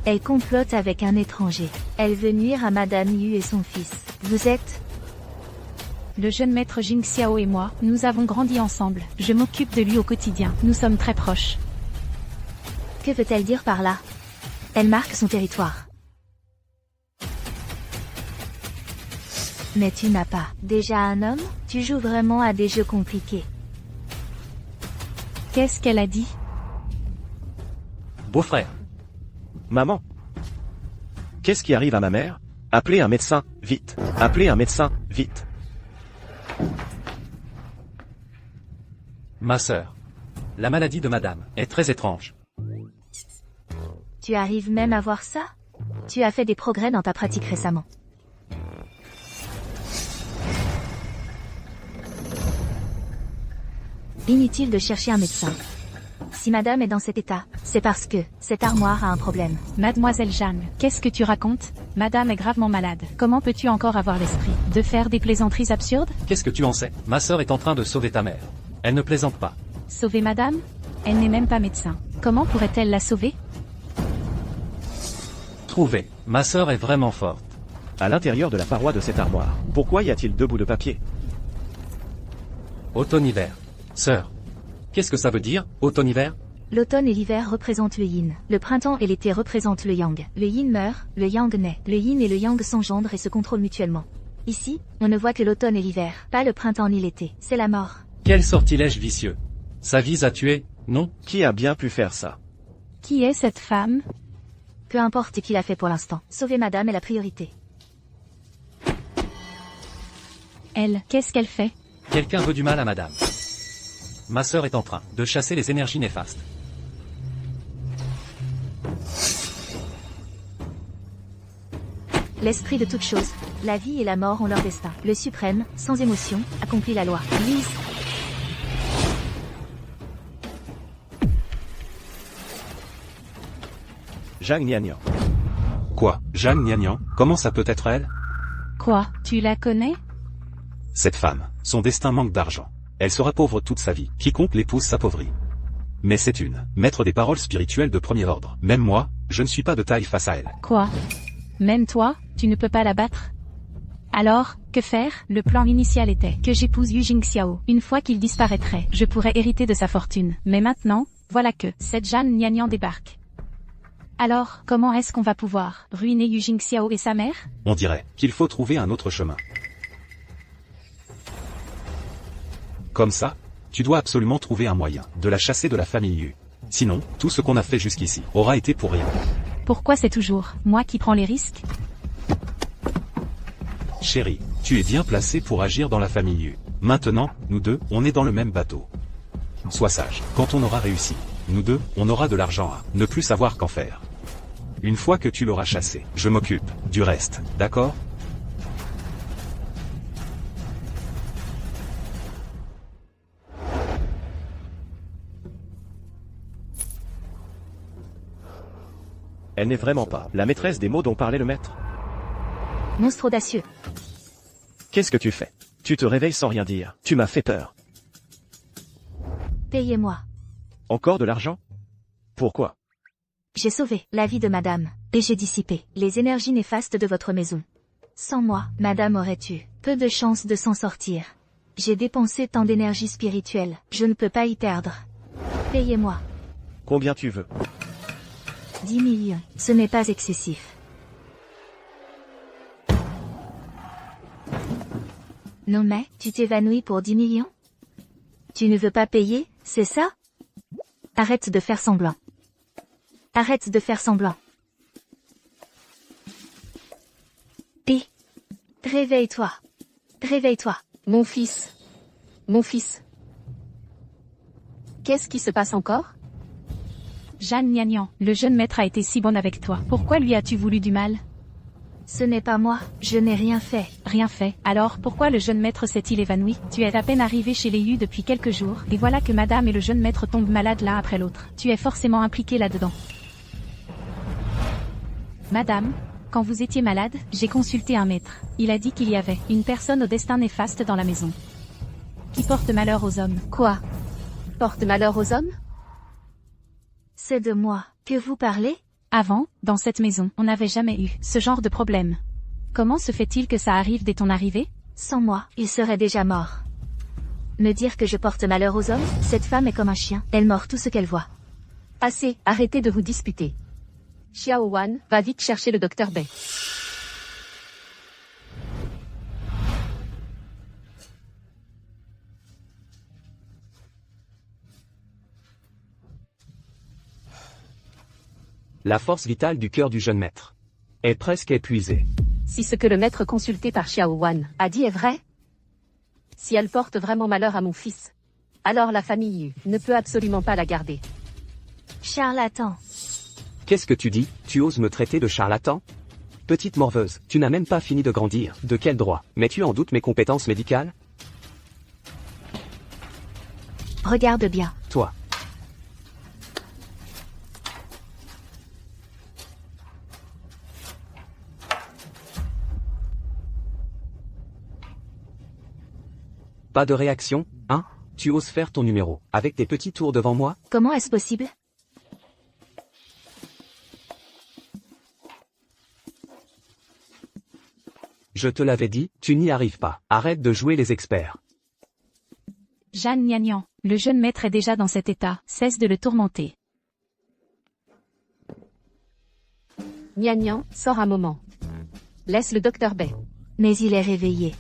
S1: Elle complote avec un étranger. Elle veut nuire à Madame Yu et son fils. Vous êtes...
S9: Le jeune maître Jingxiao et moi, nous avons grandi ensemble. Je m'occupe de lui au quotidien. Nous sommes très proches.
S1: Que veut-elle dire par là? Elle marque son territoire. Mais tu n'as pas déjà un homme? Tu joues vraiment à des jeux compliqués.
S9: Qu'est-ce qu'elle a dit?
S6: Beau-frère.
S4: Maman. Qu'est-ce qui arrive à ma mère? Appelez un médecin, vite. Appelez un médecin, vite.
S6: Ma sœur. La maladie de madame est très étrange.
S1: Tu arrives même à voir ça? Tu as fait des progrès dans ta pratique récemment. Inutile de chercher un médecin. Si madame est dans cet état, c'est parce que cette armoire a un problème.
S9: Mademoiselle Zhang, qu'est-ce que tu racontes? Madame est gravement malade. Comment peux-tu encore avoir l'esprit de faire des plaisanteries absurdes?
S6: Qu'est-ce que tu en sais? Ma sœur est en train de sauver ta mère. Elle ne plaisante pas.
S9: Sauver madame? Elle n'est même pas médecin. Comment pourrait-elle la sauver?
S6: Trouvez. Ma sœur est vraiment forte.
S4: À l'intérieur de la paroi de cette armoire, pourquoi y a-t-il 2 bouts de papier?
S6: Automne-hiver. Sœur. Qu'est-ce que ça veut dire, automne-hiver?
S1: L'automne et l'hiver représentent le yin. Le printemps et l'été représentent le yang. Le yin meurt, le yang naît. Le yin et le yang s'engendrent et se contrôlent mutuellement. Ici, on ne voit que l'automne et l'hiver, pas le printemps ni l'été. C'est la mort.
S6: Quel sortilège vicieux. Ça vise à tuer, non?
S4: Qui a bien pu faire ça?
S9: Qui est cette femme?
S1: Peu importe ce qu'il a fait pour l'instant. Sauver madame est la priorité.
S9: Elle, qu'est-ce qu'elle fait?
S6: Quelqu'un veut du mal à madame. Ma sœur est en train de chasser les énergies néfastes.
S1: L'esprit de toute chose, la vie et la mort ont leur destin. Le suprême, sans émotion, accomplit la loi. Lise.
S4: Zhang Nianyan.
S7: Quoi? Zhang Nianyan? Comment ça peut être elle?
S9: Quoi? Tu la connais?
S7: Cette femme, son destin manque d'argent. Elle sera pauvre toute sa vie. Quiconque l'épouse s'appauvrit. Mais c'est une maître des paroles spirituelles de premier ordre. Même moi, je ne suis pas de taille face à elle.
S9: Quoi? Même toi, tu ne peux pas la battre? Alors, que faire? Le plan initial était que j'épouse Yu Jingxiao. Une fois qu'il disparaîtrait, je pourrais hériter de sa fortune. Mais maintenant, voilà que cette Zhang Nianyan débarque. Alors, comment est-ce qu'on va pouvoir ruiner Yu Jingxiao et sa mère?
S7: On dirait qu'il faut trouver un autre chemin. Comme ça, tu dois absolument trouver un moyen de la chasser de la famille Yu. Sinon, tout ce qu'on a fait jusqu'ici aura été pour rien.
S9: Pourquoi c'est toujours moi qui prends les risques?
S7: Chérie, tu es bien placée pour agir dans la famille Yu. Maintenant, nous deux, on est dans le même bateau. Sois sage. Quand on aura réussi, nous deux, on aura de l'argent à ne plus savoir qu'en faire. Une fois que tu l'auras chassé, je m'occupe du reste, d'accord?
S4: Elle n'est vraiment pas la maîtresse des mots dont parlait le maître.
S1: Monstre audacieux.
S4: Qu'est-ce que tu fais? Tu te réveilles sans rien dire. Tu m'as fait peur.
S1: Payez-moi.
S4: Encore de l'argent? Pourquoi?
S1: J'ai sauvé la vie de madame, et j'ai dissipé les énergies néfastes de votre maison. Sans moi, madame aurait eu peu de chances de s'en sortir. J'ai dépensé tant d'énergie spirituelle, je ne peux pas y perdre. Payez-moi.
S4: Combien tu veux?
S1: 10 millions, ce n'est pas excessif. Non mais, tu t'évanouis pour 10 millions? Tu ne veux pas payer, c'est ça? Arrête de faire semblant. Arrête de faire semblant. Et réveille-toi. Réveille-toi.
S3: Mon fils. Mon fils. Qu'est-ce qui se passe encore?
S9: Jeanne Gnagnan, le jeune maître a été si bon avec toi. Pourquoi lui as-tu voulu du mal?
S1: Ce n'est pas moi, je n'ai rien fait.
S9: Rien fait. Alors, pourquoi le jeune maître s'est-il évanoui? Tu es à peine arrivé chez les Yu depuis quelques jours, et voilà que madame et le jeune maître tombent malades l'un après l'autre. Tu es forcément impliqué là-dedans. Madame, quand vous étiez malade, j'ai consulté un maître. Il a dit qu'il y avait une personne au destin néfaste dans la maison. Qui porte malheur aux hommes.
S3: Quoi? Porte malheur aux hommes?
S1: C'est de moi que vous parlez?
S9: Avant, dans cette maison, on n'avait jamais eu ce genre de problème. Comment se fait-il que ça arrive dès ton arrivée?
S1: Sans moi, il serait déjà mort. Me dire que je porte malheur aux hommes? Cette femme est comme un chien, elle mord tout ce qu'elle voit.
S3: Assez, arrêtez de vous disputer. Xiao Wan, va vite chercher le docteur Bai.
S8: La force vitale du cœur du jeune maître est presque épuisée.
S3: Si ce que le maître consulté par Xiao Wan a dit est vrai, si elle porte vraiment malheur à mon fils, alors la famille Yu ne peut absolument pas la garder.
S1: Charlatan.
S8: Qu'est-ce que tu dis? Tu oses me traiter de charlatan? Petite morveuse, tu n'as même pas fini de grandir. De quel droit? Mets-tu en doute mes compétences médicales?
S1: Regarde bien.
S8: Toi. Pas de réaction, hein? Tu oses faire ton numéro, avec tes petits tours devant moi?
S1: Comment est-ce possible?
S8: Je te l'avais dit, tu n'y arrives pas. Arrête de jouer les experts.
S9: Jeanne Gnagnan, le jeune maître est déjà dans cet état, cesse de le tourmenter.
S3: Gnagnan, sors un moment. Laisse le docteur Bai.
S1: Mais il est réveillé.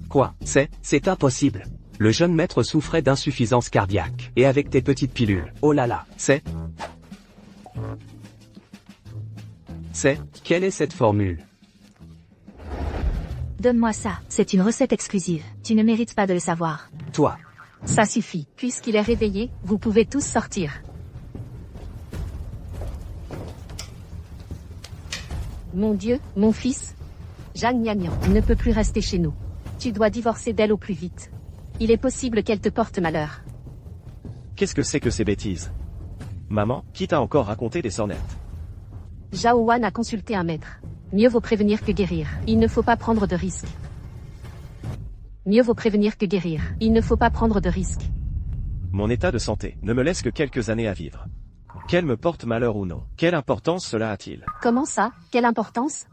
S8: Quoi? C'est impossible. Le jeune maître souffrait d'insuffisance cardiaque. Et avec tes petites pilules. Oh là là, quelle est cette formule?
S1: Donne-moi ça, c'est une recette exclusive. Tu ne mérites pas de le savoir.
S8: Toi.
S3: Ça suffit. Puisqu'il est réveillé, vous pouvez tous sortir. Mon Dieu, mon fils. Jeanne Gnagnan ne peut plus rester chez nous. Tu dois divorcer d'elle au plus vite. Il est possible qu'elle te porte malheur.
S4: Qu'est-ce que c'est que ces bêtises? Maman, qui t'a encore raconté des sornettes?
S3: Zhao Wan a consulté un maître. Mieux vaut prévenir que guérir. Il ne faut pas prendre de risques. Mieux vaut prévenir que guérir. Il ne faut pas prendre de risques.
S4: Mon état de santé ne me laisse que quelques années à vivre. Qu'elle me porte malheur ou non, quelle importance cela a-t-il?
S3: Comment ça? Quelle importance?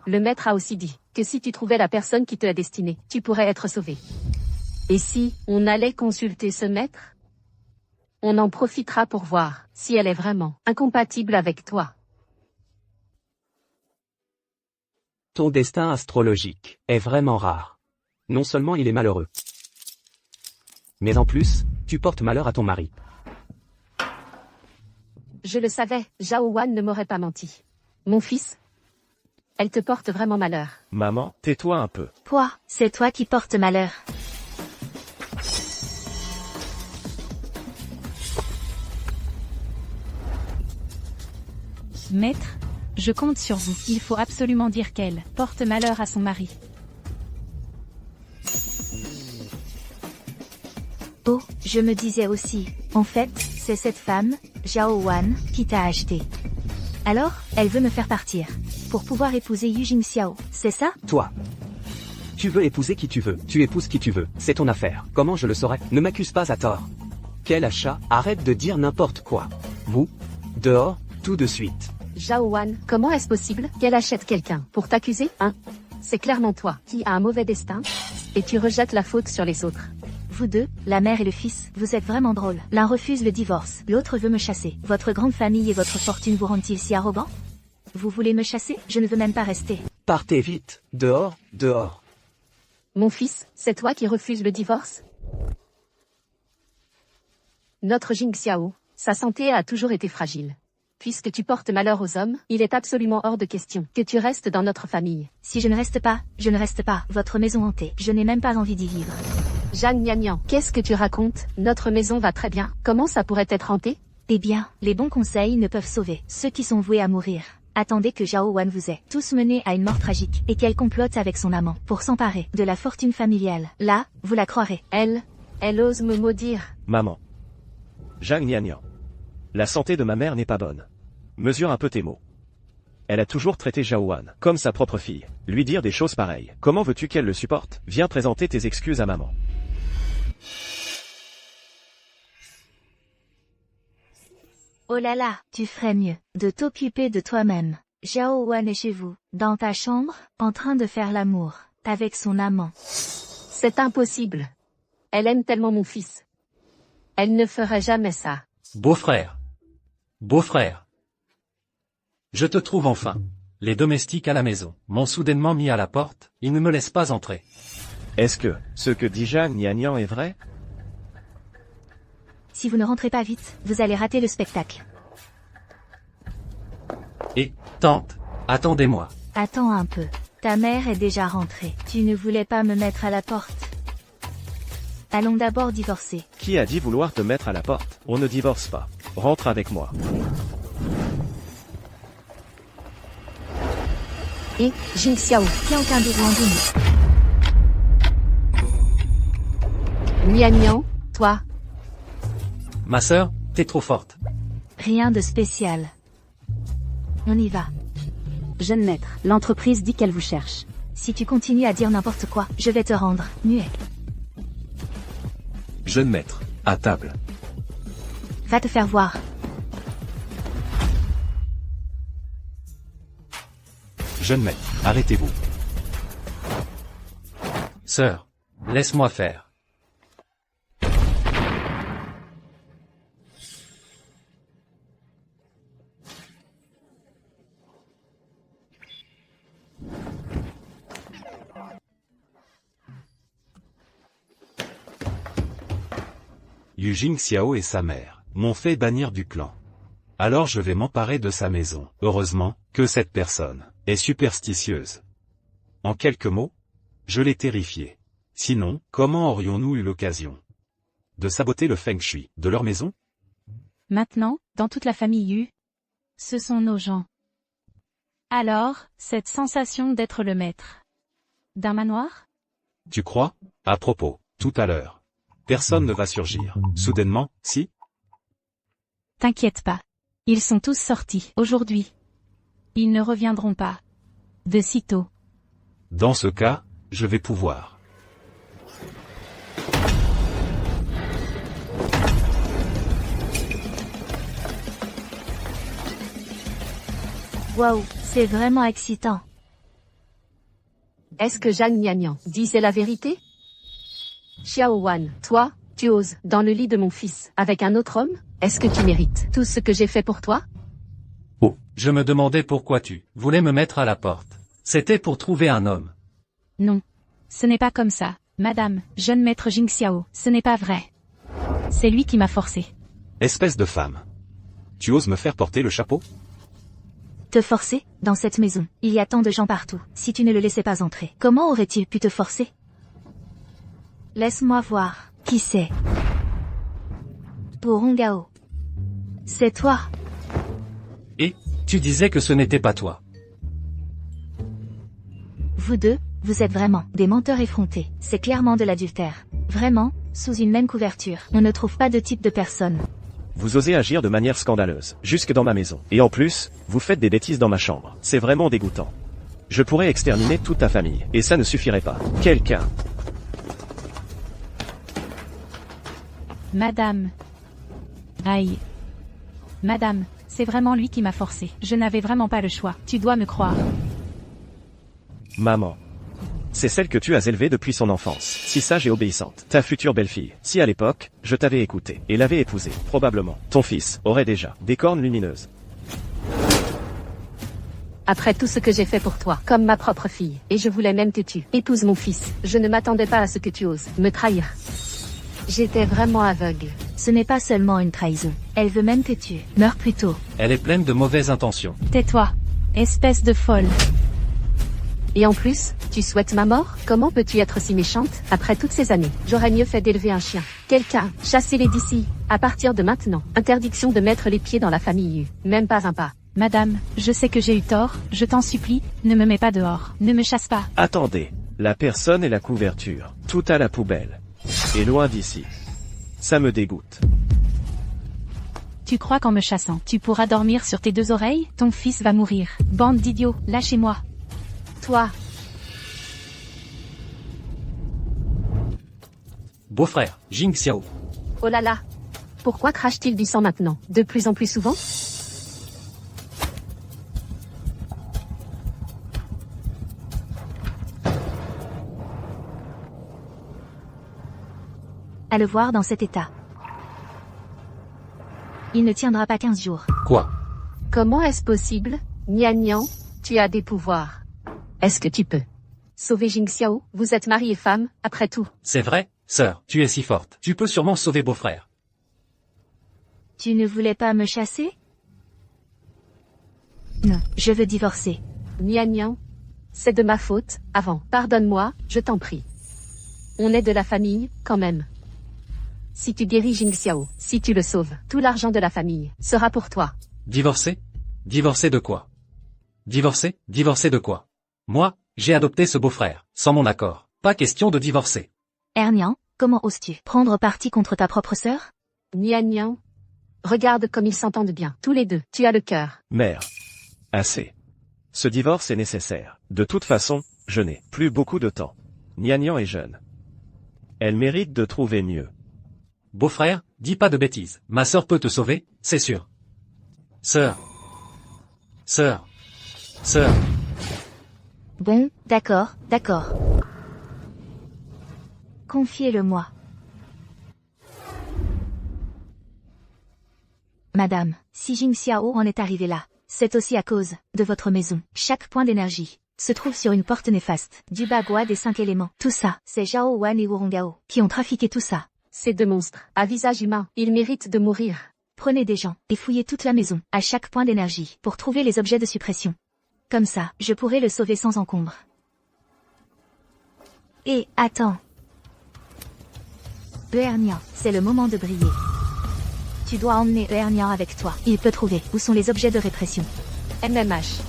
S3: Le maître a aussi dit que si tu trouvais la personne qui te est destinée, tu pourrais être sauvé. Et si on allait consulter ce maître? On en profitera pour voir si elle est vraiment incompatible avec toi.
S8: Ton destin astrologique est vraiment rare. Non seulement il est malheureux, mais en plus, tu portes malheur à ton mari.
S3: Je le savais, Zhao Wan ne m'aurait pas menti. Mon fils, elle te porte vraiment malheur.
S4: Maman, tais-toi un peu.
S1: Toi, c'est toi qui portes malheur.
S9: Maître, je compte sur vous. Il faut absolument dire qu'elle porte malheur à son mari.
S1: Oh, je me disais aussi, en fait, c'est cette femme, Zhao Wan, qui t'a acheté. Alors, elle veut me faire partir. Pour pouvoir épouser Yu Jingxiao, c'est ça?
S8: Toi. Tu veux épouser qui tu veux, tu épouses qui tu veux, c'est ton affaire. Comment je le saurais? Ne m'accuse pas à tort. Quel achat? Arrête de dire n'importe quoi. Vous, dehors, tout de suite.
S3: Zhao Wan, comment est-ce possible qu'elle achète quelqu'un pour t'accuser, hein? C'est clairement toi qui as un mauvais destin, et tu rejettes la faute sur les autres.
S1: Vous deux, la mère et le fils, vous êtes vraiment drôles. L'un refuse le divorce, l'autre veut me chasser. Votre grande famille et votre fortune vous rendent-ils si arrogants? Vous voulez me chasser? Je ne veux même pas rester.
S8: Partez vite, dehors, dehors.
S3: Mon fils, c'est toi qui refuses le divorce? Notre Jingxiao, sa santé a toujours été fragile. Puisque tu portes malheur aux hommes, il est absolument hors de question que tu restes dans notre famille.
S1: Si je ne reste pas, je ne reste pas. Votre maison hantée, je n'ai même pas envie d'y vivre.
S3: Jeanne Gnagnan, qu'est-ce que tu racontes? Notre maison va très bien. Comment ça pourrait être hanté?
S1: Eh bien, les bons conseils ne peuvent sauver ceux qui sont voués à mourir. Attendez que Zhao Wan vous ait tous menés à une mort tragique et qu'elle complote avec son amant pour s'emparer de la fortune familiale. Là, vous la croirez.
S3: Elle ose me maudire.
S4: Maman. Zhang Nianyan. La santé de ma mère n'est pas bonne. Mesure un peu tes mots. Elle a toujours traité Zhao Wan comme sa propre fille. Lui dire des choses pareilles. Comment veux-tu qu'elle le supporte? Viens présenter tes excuses à maman.
S1: Oh là là, tu ferais mieux de t'occuper de toi-même. Zhao Wan est chez vous, dans ta chambre, en train de faire l'amour avec son amant.
S3: C'est impossible. Elle aime tellement mon fils. Elle ne ferait jamais ça.
S6: Beau-frère. Beau-frère. Je te trouve enfin. Les domestiques à la maison m'ont soudainement mis à la porte, ils ne me laissent pas entrer.
S4: Est-ce que ce que dit Zhang Nianyan est vrai?
S1: Si vous ne rentrez pas vite, vous allez rater le spectacle.
S6: Et, tante, attendez-moi.
S1: Attends un peu. Ta mère est déjà rentrée. Tu ne voulais pas me mettre à la porte. Allons d'abord divorcer.
S4: Qui a dit vouloir te mettre à la porte? On ne divorce pas. Rentre avec moi.
S3: Et, Jing Xiao.
S1: Tiens,
S3: Gnagnan, toi.
S6: Ma sœur, t'es trop forte.
S1: Rien de spécial. On y va.
S10: Jeune maître, l'entreprise dit qu'elle vous cherche.
S1: Si tu continues à dire n'importe quoi, je vais te rendre muet.
S5: Jeune maître, à table.
S1: Va te faire voir.
S7: Jeune maître, arrêtez-vous.
S6: Sœur, laisse-moi faire.
S7: Yu Jing Xiao et sa mère m'ont fait bannir du clan. Alors je vais m'emparer de sa maison. Heureusement que cette personne est superstitieuse. En quelques mots, je l'ai terrifiée. Sinon, comment aurions-nous eu l'occasion de saboter le feng shui de leur maison?
S9: Maintenant, dans toute la famille Yu, ce sont nos gens. Alors, cette sensation d'être le maître d'un manoir?
S7: Tu crois? À propos, tout à l'heure. Personne ne va surgir. Soudainement, si?
S9: T'inquiète pas. Ils sont tous sortis aujourd'hui. Ils ne reviendront pas. De sitôt.
S7: Dans ce cas, je vais pouvoir.
S1: Waouh, c'est vraiment excitant.
S3: Est-ce que Zhang Nianyan disait la vérité? Xiao Wan, toi, tu oses, dans le lit de mon fils, avec un autre homme? Est-ce que tu mérites tout ce que j'ai fait pour toi?
S6: Oh, je me demandais pourquoi tu voulais me mettre à la porte. C'était pour trouver un homme.
S9: Non. Ce n'est pas comme ça, madame, jeune maître Jing Xiao, ce n'est pas vrai. C'est lui qui m'a forcé.
S7: Espèce de femme. Tu oses me faire porter le chapeau?
S1: Te forcer? Dans cette maison, il y a tant de gens partout. Si tu ne le laissais pas entrer, comment aurait-il pu te forcer? Laisse-moi voir. Qui c'est? Porongao. C'est toi.
S6: Et, tu disais que ce n'était pas toi.
S1: Vous deux, vous êtes vraiment des menteurs effrontés. C'est clairement de l'adultère. Vraiment, sous une même couverture, on ne trouve pas de type de personne.
S4: Vous osez agir de manière scandaleuse, jusque dans ma maison. Et en plus, vous faites des bêtises dans ma chambre. C'est vraiment dégoûtant. Je pourrais exterminer toute ta famille, et ça ne suffirait pas. Quelqu'un.
S9: Madame. Aïe. Madame, c'est vraiment lui qui m'a forcé. Je n'avais vraiment pas le choix. Tu dois me croire.
S4: Maman. C'est celle que tu as élevée depuis son enfance, si sage et obéissante. Ta future belle-fille. Si à l'époque, je t'avais écouté, et l'avais épousée, probablement, ton fils aurait déjà des cornes lumineuses.
S3: Après tout ce que j'ai fait pour toi, comme ma propre fille, et je voulais même que tu épouses mon fils, je ne m'attendais pas à ce que tu oses me trahir. J'étais vraiment aveugle.
S1: Ce n'est pas seulement une trahison. Elle veut même que tu meurs plus tôt.
S6: Elle est pleine de mauvaises intentions.
S9: Tais-toi. Espèce de folle.
S3: Et en plus, tu souhaites ma mort? Comment peux-tu être si méchante, après toutes ces années? J'aurais mieux fait d'élever un chien. Quelqu'un, chassez-les d'ici. À partir de maintenant, interdiction de mettre les pieds dans la famille Yu. Même pas un pas.
S9: Madame, je sais que j'ai eu tort, je t'en supplie, ne me mets pas dehors, ne me chasse pas.
S4: Attendez, la personne et la couverture, tout à la poubelle. Et loin d'ici. Ça me dégoûte.
S9: Tu crois qu'en me chassant, tu pourras dormir sur tes deux oreilles? Ton fils va mourir. Bande d'idiots, lâchez-moi.
S3: Toi,
S6: Beau-frère, Jing Xiao.
S3: oh là là. Pourquoi crache-t-il du sang maintenant, de plus en plus souvent?
S1: À le voir dans cet état. Il ne tiendra pas 15 jours.
S6: Quoi?
S3: Comment est-ce possible? Nian, tu as des pouvoirs. Est-ce que tu peux sauver Jing Xiao? Vous êtes mari et femme, après tout.
S6: C'est vrai, sœur, tu es si forte. Tu peux sûrement sauver beau-frère.
S1: Tu ne voulais pas me chasser? Non, je veux divorcer.
S3: Nian, c'est de ma faute, avant. Pardonne-moi, je t'en prie. On est de la famille, quand même. Si tu guéris Jing Xiao, si tu le sauves, tout l'argent de la famille sera pour toi.
S6: Divorcer? Divorcer de quoi? Divorcer? Divorcer de quoi? Moi, j'ai adopté ce beau-frère, sans mon accord. Pas question de divorcer.
S1: Ernian, comment oses-tu prendre parti contre ta propre sœur?
S3: Nian, regarde comme ils s'entendent bien, tous les deux. Tu as le cœur.
S4: Mère. Assez. Ce divorce est nécessaire. De toute façon, je n'ai plus beaucoup de temps. Nian est jeune. Elle mérite de trouver mieux.
S6: Beau-frère, dis pas de bêtises. Ma sœur peut te sauver, c'est sûr. Sœur. Sœur. Sœur.
S1: Bon, d'accord. Confiez-le-moi. Madame, si Jing Xiao en est arrivé là, c'est aussi à cause de votre maison. Chaque point d'énergie se trouve sur une porte néfaste. Du bagua des 5 éléments. Tout ça, c'est Zhao Wan et Wurongao qui ont trafiqué tout ça.
S3: Ces deux monstres, à visage humain, ils méritent de mourir.
S1: Prenez des gens et fouillez toute la maison, à chaque point d'énergie, pour trouver les objets de suppression. Comme ça, je pourrai le sauver sans encombre. Et, attends. Ernian, c'est le moment de briller. Tu dois emmener Ernian avec toi. Il peut trouver où sont les objets de répression.
S3: MMH.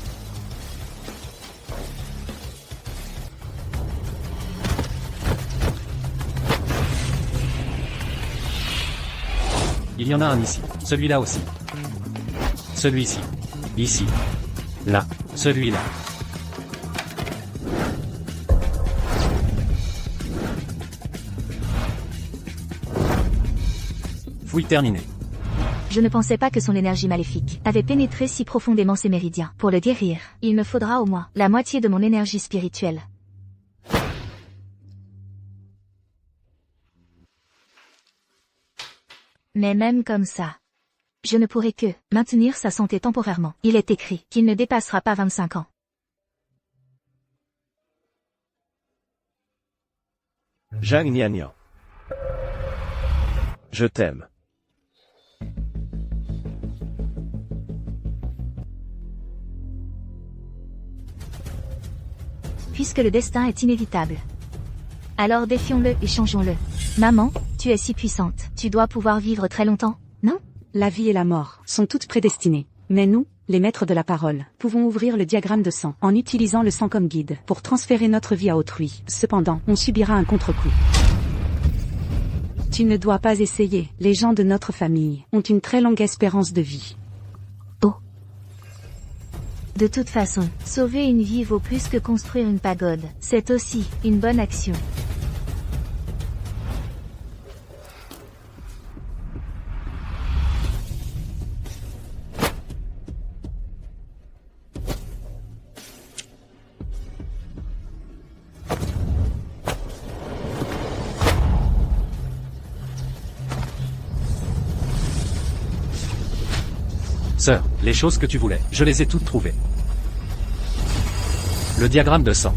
S6: Il y en a un ici. Celui-là aussi. Celui-ci. Ici. Là. Celui-là. Fouille terminée.
S1: Je ne pensais pas que son énergie maléfique avait pénétré si profondément ses méridiens. Pour le guérir, il me faudra au moins la moitié de mon énergie spirituelle. Mais même comme ça, je ne pourrai que maintenir sa santé temporairement. Il est écrit qu'il ne dépassera pas 25 ans.
S4: Zhang Nian. Je t'aime.
S1: Puisque le destin est inévitable. Alors défions-le et changeons-le. Maman, tu es si puissante. Tu dois pouvoir vivre très longtemps, non?
S2: La vie et la mort sont toutes prédestinées. Mais nous, les maîtres de la parole, pouvons ouvrir le diagramme de sang en utilisant le sang comme guide pour transférer notre vie à autrui. Cependant, on subira un contre-coup. Tu ne dois pas essayer. Les gens de notre famille ont une très longue espérance de vie.
S1: Oh. De toute façon, sauver une vie vaut plus que construire une pagode. C'est aussi une bonne action.
S6: Sœur, les choses que tu voulais, je les ai toutes trouvées. Le diagramme de sang.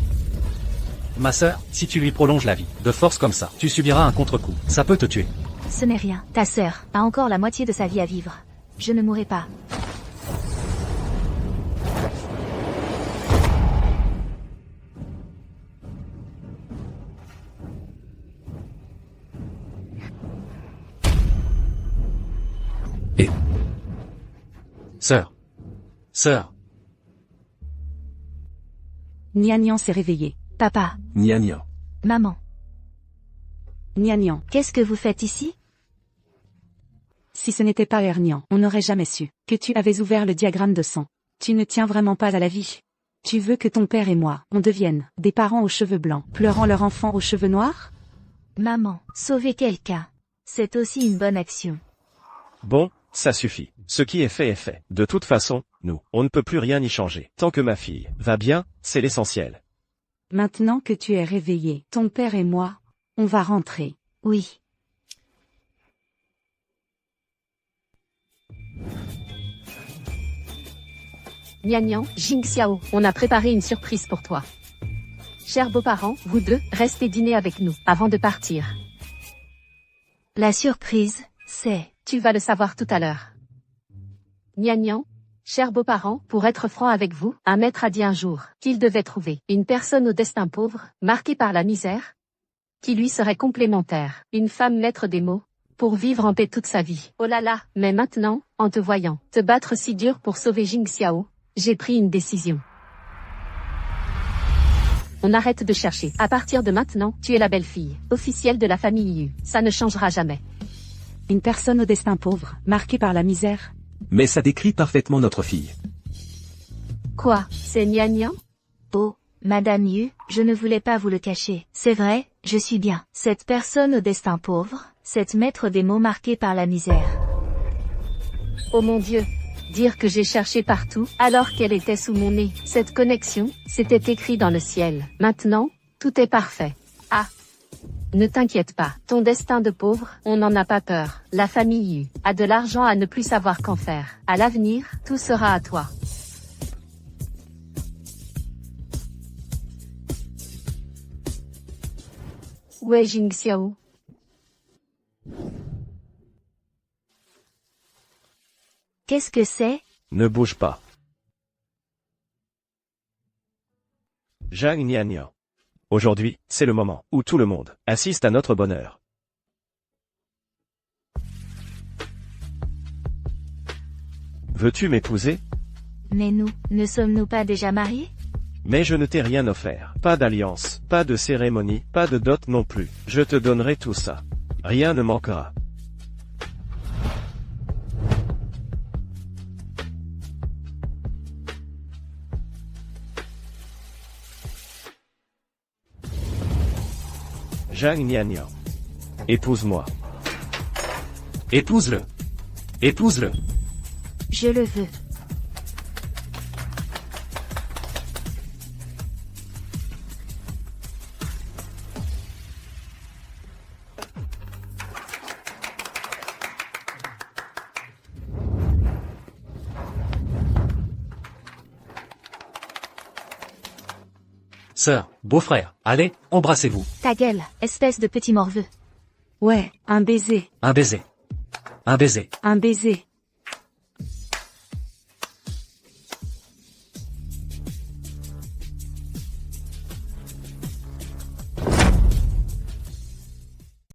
S6: Ma sœur, si tu lui prolonges la vie, de force comme ça, tu subiras un contre-coup. Ça peut te tuer.
S1: Ce n'est rien. Ta sœur a encore la moitié de sa vie à vivre. Je ne mourrai pas.
S6: Sœur. Sœur.
S2: Nian s'est réveillé.
S1: Papa,
S5: Nia nia.
S1: maman,
S2: Nian.
S1: qu'est-ce que vous faites ici?
S2: Si ce n'était pas Ernian, on n'aurait jamais su que tu avais ouvert le diagramme de sang. Tu ne tiens vraiment pas à la vie. Tu veux que ton père et moi, on devienne des parents aux cheveux blancs, pleurant leur enfant aux cheveux noirs?
S1: Maman, sauver quelqu'un. C'est aussi une bonne action.
S4: Bon, ça suffit. Ce qui est fait est fait. De toute façon, nous, on ne peut plus rien y changer. Tant que ma fille va bien, c'est l'essentiel.
S2: Maintenant que tu es réveillé, ton père et moi, on va rentrer.
S1: Oui.
S3: Nian, Jing Xiao, on a préparé une surprise pour toi. Chers beaux-parents, vous deux, restez dîner avec nous, avant de partir.
S1: La surprise, c'est...
S3: Tu vas le savoir tout à l'heure. Nian, chers beaux-parents, pour être franc avec vous, un maître a dit un jour qu'il devait trouver une personne au destin pauvre, marquée par la misère, qui lui serait complémentaire, une femme maître des mots, pour vivre en paix toute sa vie. Oh là là, mais maintenant, en te voyant te battre si dur pour sauver Jing Xiao, j'ai pris une décision. On arrête de chercher. À partir de maintenant, tu es la belle-fille officielle de la famille Yu. Ça ne changera jamais.
S2: Une personne au destin pauvre, marquée par la misère?
S5: Mais ça décrit parfaitement notre fille.
S3: Quoi, c'est Nian?
S1: Oh, Madame Yu, je ne voulais pas vous le cacher. C'est vrai, je suis bien. Cette personne au destin pauvre, cette maître des mots marquée par la misère.
S3: Oh mon Dieu. Dire que j'ai cherché partout, alors qu'elle était sous mon nez. Cette connexion, c'était écrit dans le ciel. Maintenant, tout est parfait. Ah. Ne t'inquiète pas, ton destin de pauvre, on n'en a pas peur. La famille Yu a de l'argent à ne plus savoir qu'en faire. À l'avenir, tout sera à toi. Où est Jing Xiao?
S1: Qu'est-ce que c'est?
S4: Ne bouge pas. Zhang Nian. Aujourd'hui, c'est le moment où tout le monde assiste à notre bonheur. Veux-tu m'épouser?
S1: Mais nous, ne sommes-nous pas déjà mariés?
S4: Mais je ne t'ai rien offert. Pas d'alliance, pas de cérémonie, pas de dot non plus. Je te donnerai tout ça. Rien ne manquera. Zhang Nian. Épouse-moi.
S6: Épouse-le. Épouse-le.
S1: Je le veux.
S6: Sœur, beau-frère, allez, embrassez-vous.
S1: Ta gueule, espèce de petit morveux.
S2: Ouais, un baiser.
S6: Un baiser. Un baiser.
S2: Un baiser.